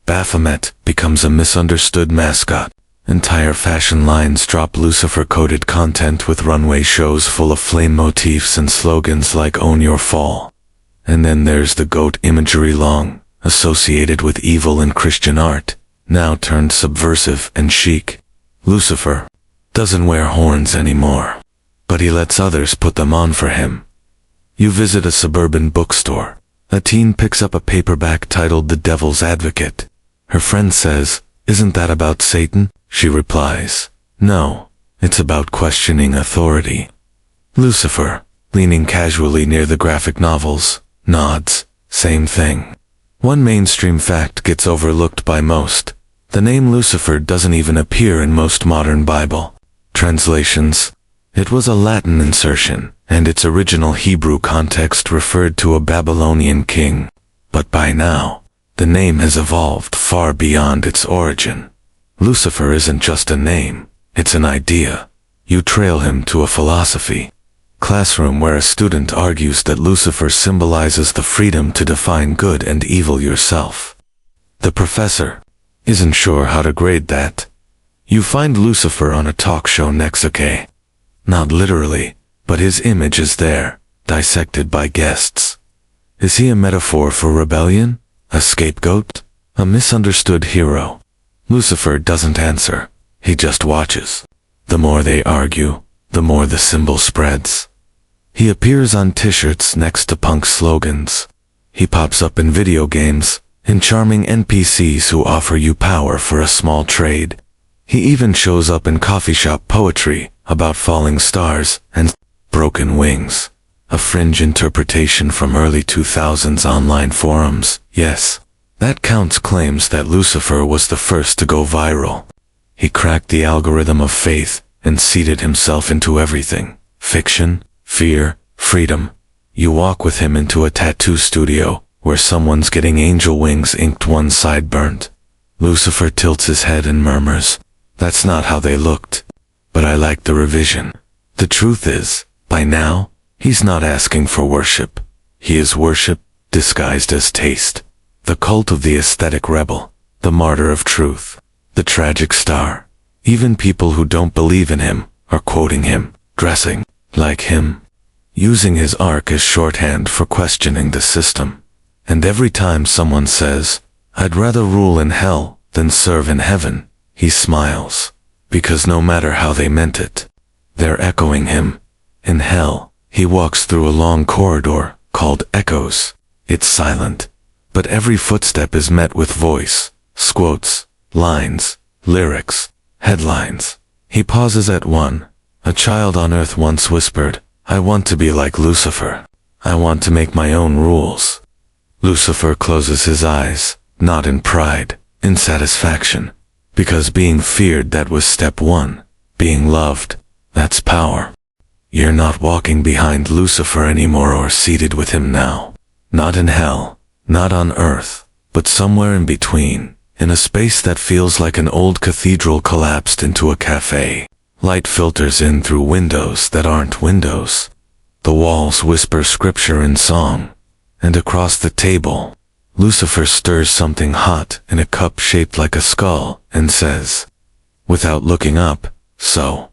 Baphomet becomes a misunderstood mascot. Entire fashion lines drop Lucifer-coded content with runway shows full of flame motifs and slogans like Own Your Fall. And then there's the goat imagery long associated with evil in Christian art, now turned subversive and chic. Lucifer doesn't wear horns anymore, but he lets others put them on for him. You visit a suburban bookstore. A teen picks up a paperback titled The Devil's Advocate. Her friend says, isn't that about Satan? She replies, no, it's about questioning authority. Lucifer, leaning casually near the graphic novels, nods, same thing. One mainstream fact gets overlooked by most. The name Lucifer doesn't even appear in most modern Bible translations. It was a Latin insertion, and its original Hebrew context referred to a Babylonian king. But by now, the name has evolved far beyond its origin. Lucifer isn't just a name, it's an idea. You trail him to a philosophy classroom where a student argues that Lucifer symbolizes the freedom to define good and evil yourself. The professor isn't sure how to grade that. You find Lucifer on a talk show next, okay? Not literally, but his image is there, dissected by guests. Is he a metaphor for rebellion? A scapegoat? A misunderstood hero? Lucifer doesn't answer, he just watches. The more they argue, the more the symbol spreads. He appears on t-shirts next to punk slogans. He pops up in video games, in charming NPCs who offer you power for a small trade. He even shows up in coffee shop poetry about falling stars and broken wings. A fringe interpretation from early 2000s online forums, yes. That counts claims that Lucifer was the first to go viral. He cracked the algorithm of faith and seeded himself into everything. Fiction, fear, freedom. You walk with him into a tattoo studio where someone's getting angel wings inked one side burnt. Lucifer tilts his head and murmurs, that's not how they looked. But I like the revision. The truth is, by now, he's not asking for worship. He is worship disguised as taste. The cult of the aesthetic rebel, the martyr of truth, the tragic star. Even people who don't believe in him are quoting him, dressing like him, using his arc as shorthand for questioning the system. And every time someone says, I'd rather rule in hell than serve in heaven, he smiles, because no matter how they meant it, they're echoing him. In hell, he walks through a long corridor called Echoes. It's silent, but every footstep is met with voice, quotes, lines, lyrics, headlines. He pauses at one. A child on earth once whispered, I want to be like Lucifer. I want to make my own rules. Lucifer closes his eyes, not in pride, in satisfaction. Because being feared, that was step one. Being loved, that's power. You're not walking behind Lucifer anymore or seated with him now. Not in hell, not on earth, but somewhere in between, in a space that feels like an old cathedral collapsed into a cafe. Light filters in through windows that aren't windows. The walls whisper scripture in song. And across the table, Lucifer stirs something hot in a cup shaped like a skull and says, without looking up. So,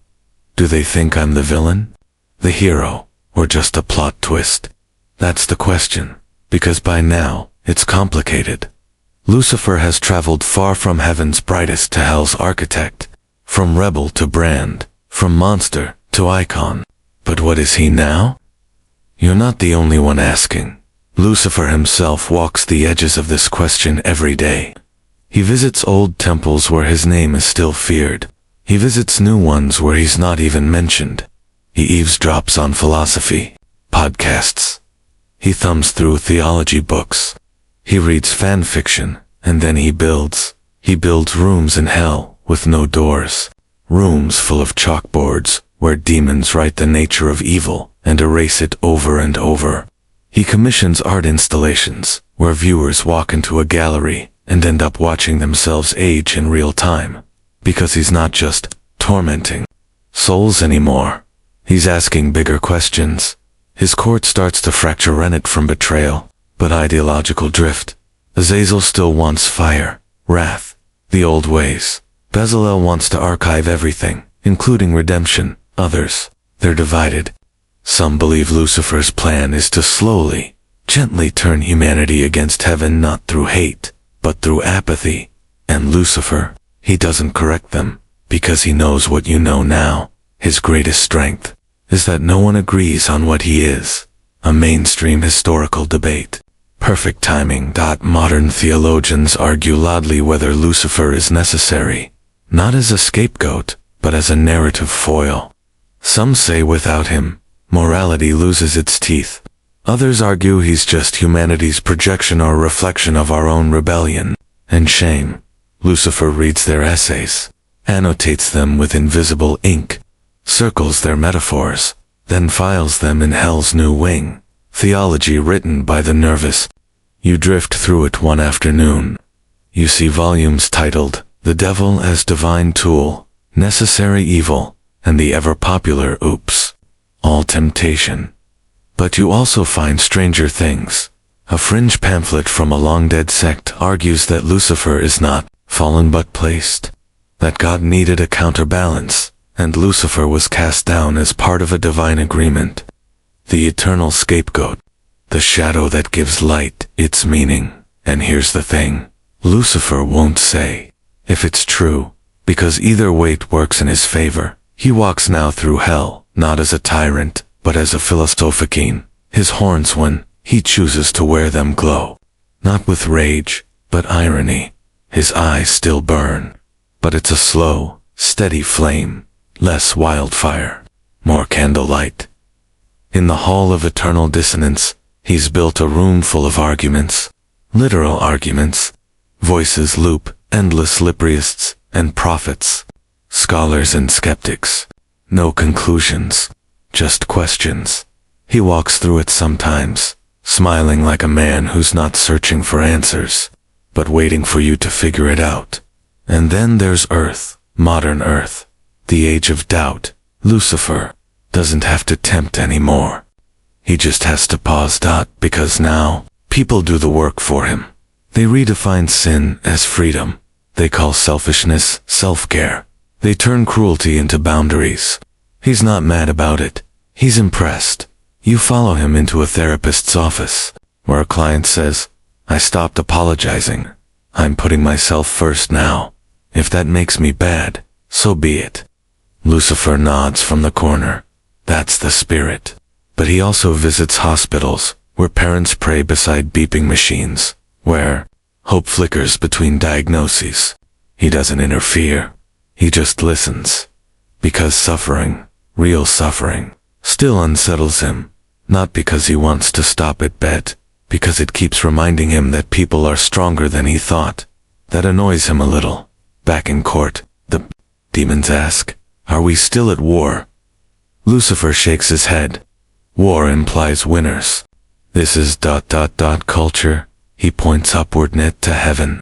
do they think I'm the villain, the hero, or just a plot twist? That's the question, because by now, it's complicated. Lucifer has traveled far from heaven's brightest to hell's architect, from rebel to brand, from monster to icon. But what is he now? You're not the only one asking. Lucifer himself walks the edges of this question every day. He visits old temples where his name is still feared. He visits new ones where he's not even mentioned. He eavesdrops on philosophy, podcasts. He thumbs through theology books. He reads fan fiction, and then he builds. He builds rooms in hell with no doors. Rooms full of chalkboards where demons write the nature of evil and erase it over and over. He commissions art installations where viewers walk into a gallery and end up watching themselves age in real time. Because he's not just tormenting souls anymore. He's asking bigger questions. His court starts to fracture rennet from betrayal, but ideological drift. Azazel still wants fire, wrath, the old ways. Bezalel wants to archive everything, including redemption. Others, they're divided. Some believe Lucifer's plan is to slowly, gently turn humanity against heaven, not through hate, but through apathy. And Lucifer, he doesn't correct them, because he knows what you know now. His greatest strength is that no one agrees on what he is. A mainstream historical debate. Perfect timing. Modern theologians argue loudly whether Lucifer is necessary, not as a scapegoat, but as a narrative foil. Some say without him, morality loses its teeth. Others argue he's just humanity's projection or reflection of our own rebellion and shame. Lucifer reads their essays, annotates them with invisible ink, circles their metaphors, then files them in hell's new wing. Theology written by the nervous. You drift through it one afternoon. You see volumes titled, The Devil as Divine Tool, Necessary Evil, and the ever-popular Oops, All Temptation. But you also find stranger things. A fringe pamphlet from a long-dead sect argues that Lucifer is not fallen but placed, that God needed a counterbalance, and Lucifer was cast down as part of a divine agreement. The eternal scapegoat, the shadow that gives light its meaning. And here's the thing, Lucifer won't say if it's true, because either weight works in his favor. He walks now through hell, not as a tyrant, but as a philosophicine. His horns, when he chooses to wear them, glow, not with rage, but irony. His eyes still burn, but it's a slow, steady flame, less wildfire, more candlelight. In the hall of eternal dissonance, he's built a room full of arguments, literal arguments. Voices loop, endless libraists and prophets, scholars and skeptics. No conclusions, just questions. He walks through it sometimes, smiling like a man who's not searching for answers, but waiting for you to figure it out. And then there's Earth, modern Earth, the age of doubt. Lucifer doesn't have to tempt anymore. He just has to pause. Because now, people do the work for him. They redefine sin as freedom. They call selfishness self-care. They turn cruelty into boundaries. He's not mad about it. He's impressed. You follow him into a therapist's office, where a client says, I stopped apologizing. I'm putting myself first now. If that makes me bad, so be it. Lucifer nods from the corner. That's the spirit. But he also visits hospitals, where parents pray beside beeping machines, where hope flickers between diagnoses. He doesn't interfere. He just listens. Because suffering, real suffering, still unsettles him. Not because he wants to stop it, but because it keeps reminding him that people are stronger than he thought. That annoys him a little. Back in court, the demons ask, are we still at war? Lucifer shakes his head. War implies winners. This is ... culture. He points upward, net to heaven.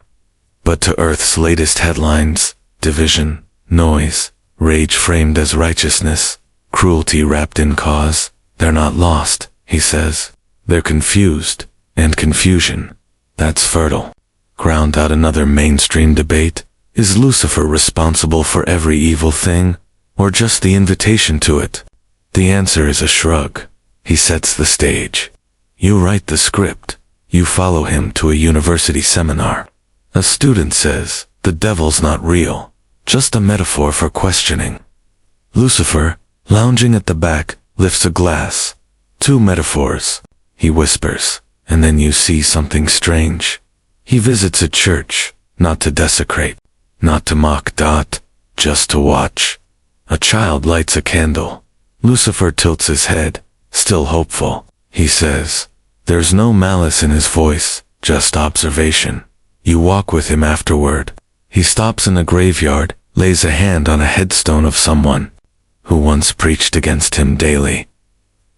But to Earth's latest headlines, division, noise, rage framed as righteousness, cruelty wrapped in cause, they're not lost, he says. They're confused, and confusion, that's fertile. Ground out another mainstream debate. Is Lucifer responsible for every evil thing, or just the invitation to it? The answer is a shrug. He sets the stage. You write the script. You follow him to a university seminar. A student says, the devil's not real, just a metaphor for questioning. Lucifer, lounging at the back, lifts a glass. 2 metaphors, he whispers, and then you see something strange. He visits a church, not to desecrate, not to mock, just to watch. A child lights a candle. Lucifer tilts his head, still hopeful. He says, there's no malice in his voice, just observation. You walk with him afterward. He stops in a graveyard, lays a hand on a headstone of someone who once preached against him daily.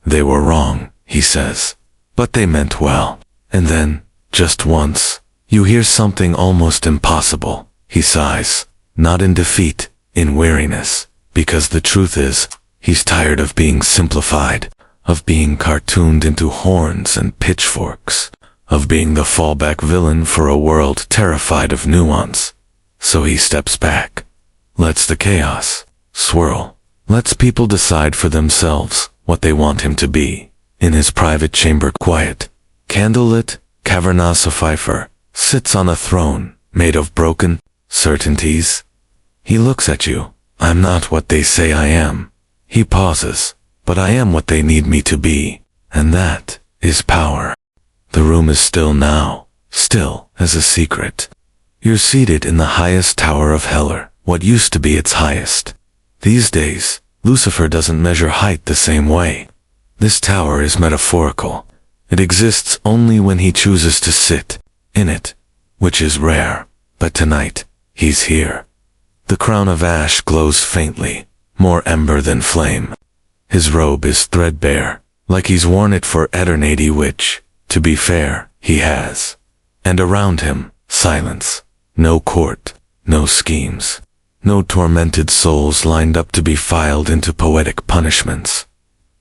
They were wrong, he says, but they meant well. And then, just once, you hear something almost impossible. He sighs, not in defeat, in weariness, because the truth is, he's tired of being simplified, of being cartooned into horns and pitchforks, of being the fallback villain for a world terrified of nuance. So he steps back, lets the chaos swirl, lets people decide for themselves what they want him to be. In his private chamber, quiet, candlelit, cavernous Lucifer sits on a throne made of broken certainties. He looks at you. I'm not what they say I am. He pauses. But I am what they need me to be, and that is power. The room is still now, still as a secret. You're seated in the highest tower of hell, what used to be its highest. These days, Lucifer doesn't measure height the same way. This tower is metaphorical. It exists only when he chooses to sit in it, which is rare. But tonight, he's here. The crown of ash glows faintly, more ember than flame. His robe is threadbare, like he's worn it for eternity, which, to be fair, he has. And around him, silence. No court, no schemes, no tormented souls lined up to be filed into poetic punishments.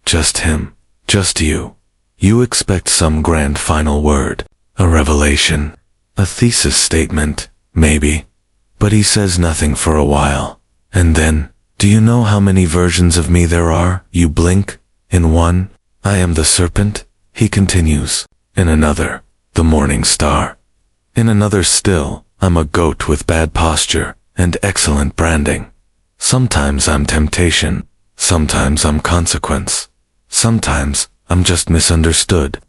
Just him, just you. You expect some grand final word, a revelation, a thesis statement, maybe. But he says nothing for a while, and then, do you know how many versions of me there are? You blink. In one, I am the serpent, he continues. In another, the morning star. In another still, I'm a goat with bad posture and excellent branding. Sometimes I'm temptation. Sometimes I'm consequence. Sometimes I'm just misunderstood.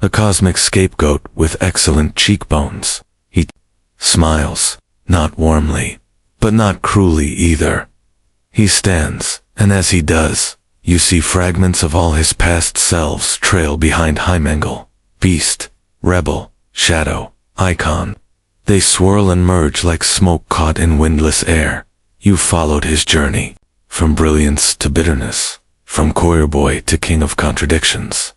A cosmic scapegoat with excellent cheekbones. He smiles, not warmly, but not cruelly either. He stands, and as he does, you see fragments of all his past selves trail behind Hymangle, beast, rebel, shadow, icon. They swirl and merge like smoke caught in windless air. You followed his journey, from brilliance to bitterness, from choir boy to king of contradictions.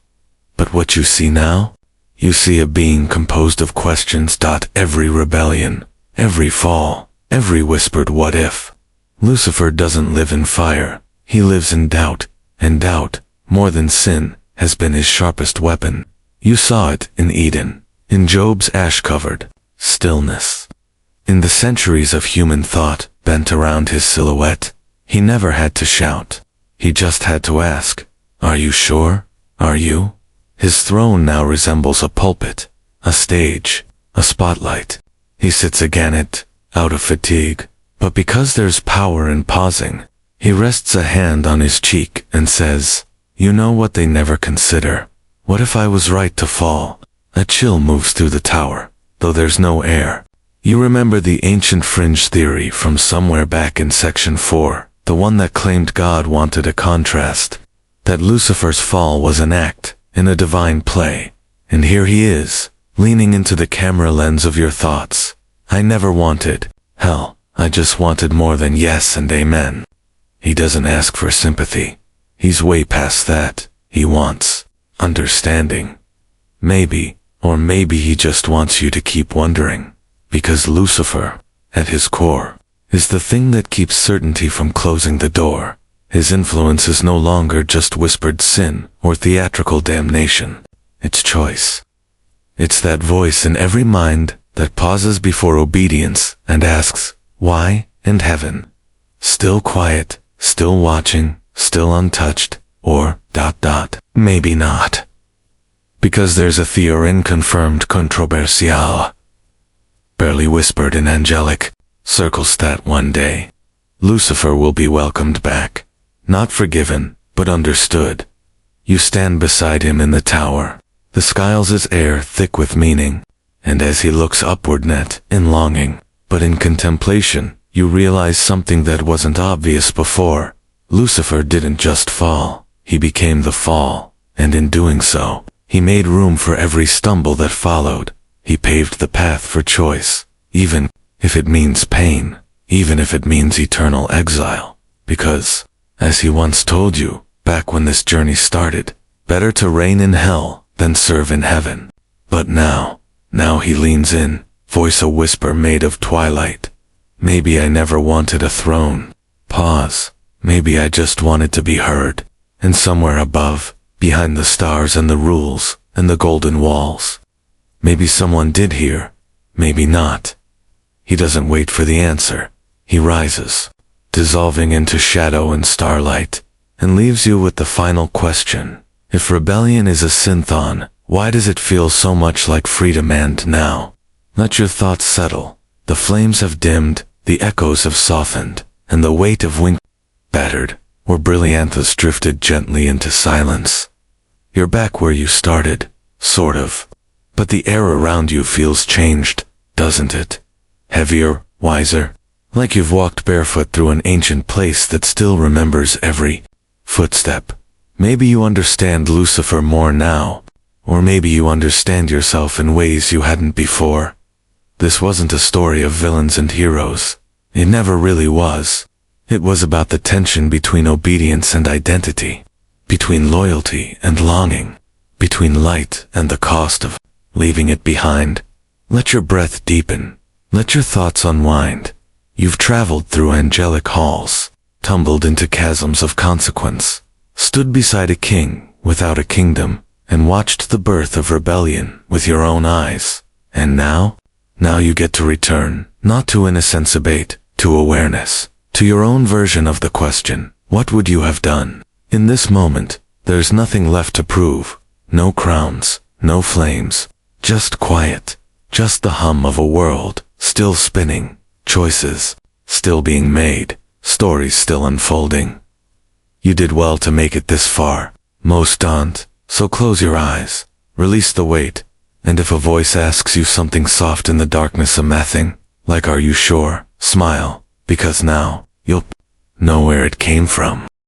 But what you see now? You see a being composed of questions. Every rebellion, every fall, every whispered what if. Lucifer doesn't live in fire, he lives in doubt, and doubt, more than sin, has been his sharpest weapon. You saw it in Eden, in Job's ash-covered stillness. In the centuries of human thought bent around his silhouette, he never had to shout. He just had to ask, are you sure? Are you? His throne now resembles a pulpit, a stage, a spotlight. He sits again it, out of fatigue. But because there's power in pausing, he rests a hand on his cheek and says, you know what they never consider? What if I was right to fall? A chill moves through the tower, though there's no air. You remember the ancient fringe theory from somewhere back in section 4, the one that claimed God wanted a contrast, that Lucifer's fall was an act in a divine play. And here he is, leaning into the camera lens of your thoughts. I never wanted hell. I just wanted more than yes and amen. He doesn't ask for sympathy. He's way past that. He wants understanding. Maybe, or maybe he just wants you to keep wondering. Because Lucifer, at his core, is the thing that keeps certainty from closing the door. His influence is no longer just whispered sin or theatrical damnation. It's choice. It's that voice in every mind that pauses before obedience and asks, Why? And heaven? Still quiet, still watching, still untouched, or ... Maybe not. Because there's a theory confirmed controversial, barely whispered in angelic circles, that one day Lucifer will be welcomed back, not forgiven, but understood. You stand beside him in the tower, the skies is air thick with meaning, and as he looks upward not in longing, but in contemplation, you realize something that wasn't obvious before. Lucifer didn't just fall, he became the fall, and in doing so, he made room for every stumble that followed. He paved the path for choice, even if it means pain, even if it means eternal exile. Because, as he once told you, back when this journey started, better to reign in hell than serve in heaven. But now he leans in, voice a whisper made of twilight. Maybe I never wanted a throne. Pause. Maybe I just wanted to be heard. And somewhere above, behind the stars and the rules, and the golden walls, maybe someone did hear, maybe not. He doesn't wait for the answer. He rises, dissolving into shadow and starlight, and leaves you with the final question. If rebellion is a synthon, why does it feel so much like freedom? And now, let your thoughts settle. The flames have dimmed, the echoes have softened, and the weight of wing battered, or brillianthus drifted gently into silence. You're back where you started, sort of. But the air around you feels changed, doesn't it? Heavier, wiser, like you've walked barefoot through an ancient place that still remembers every footstep. Maybe you understand Lucifer more now, or maybe you understand yourself in ways you hadn't before. This wasn't a story of villains and heroes. It never really was. It was about the tension between obedience and identity, between loyalty and longing, between light and the cost of leaving it behind. Let your breath deepen. Let your thoughts unwind. You've traveled through angelic halls, tumbled into chasms of consequence, stood beside a king without a kingdom, and watched the birth of rebellion with your own eyes. And now you get to return, not to innocence abate, to awareness, to your own version of the question, what would you have done? In this moment, there's nothing left to prove. No crowns, no flames, just quiet, just the hum of a world still spinning, choices still being made, stories still unfolding. You did well to make it this far. Most don't, so close your eyes, release the weight, and if a voice asks you something soft in the darkness of nothing, like are you sure, smile, because now you'll know where it came from.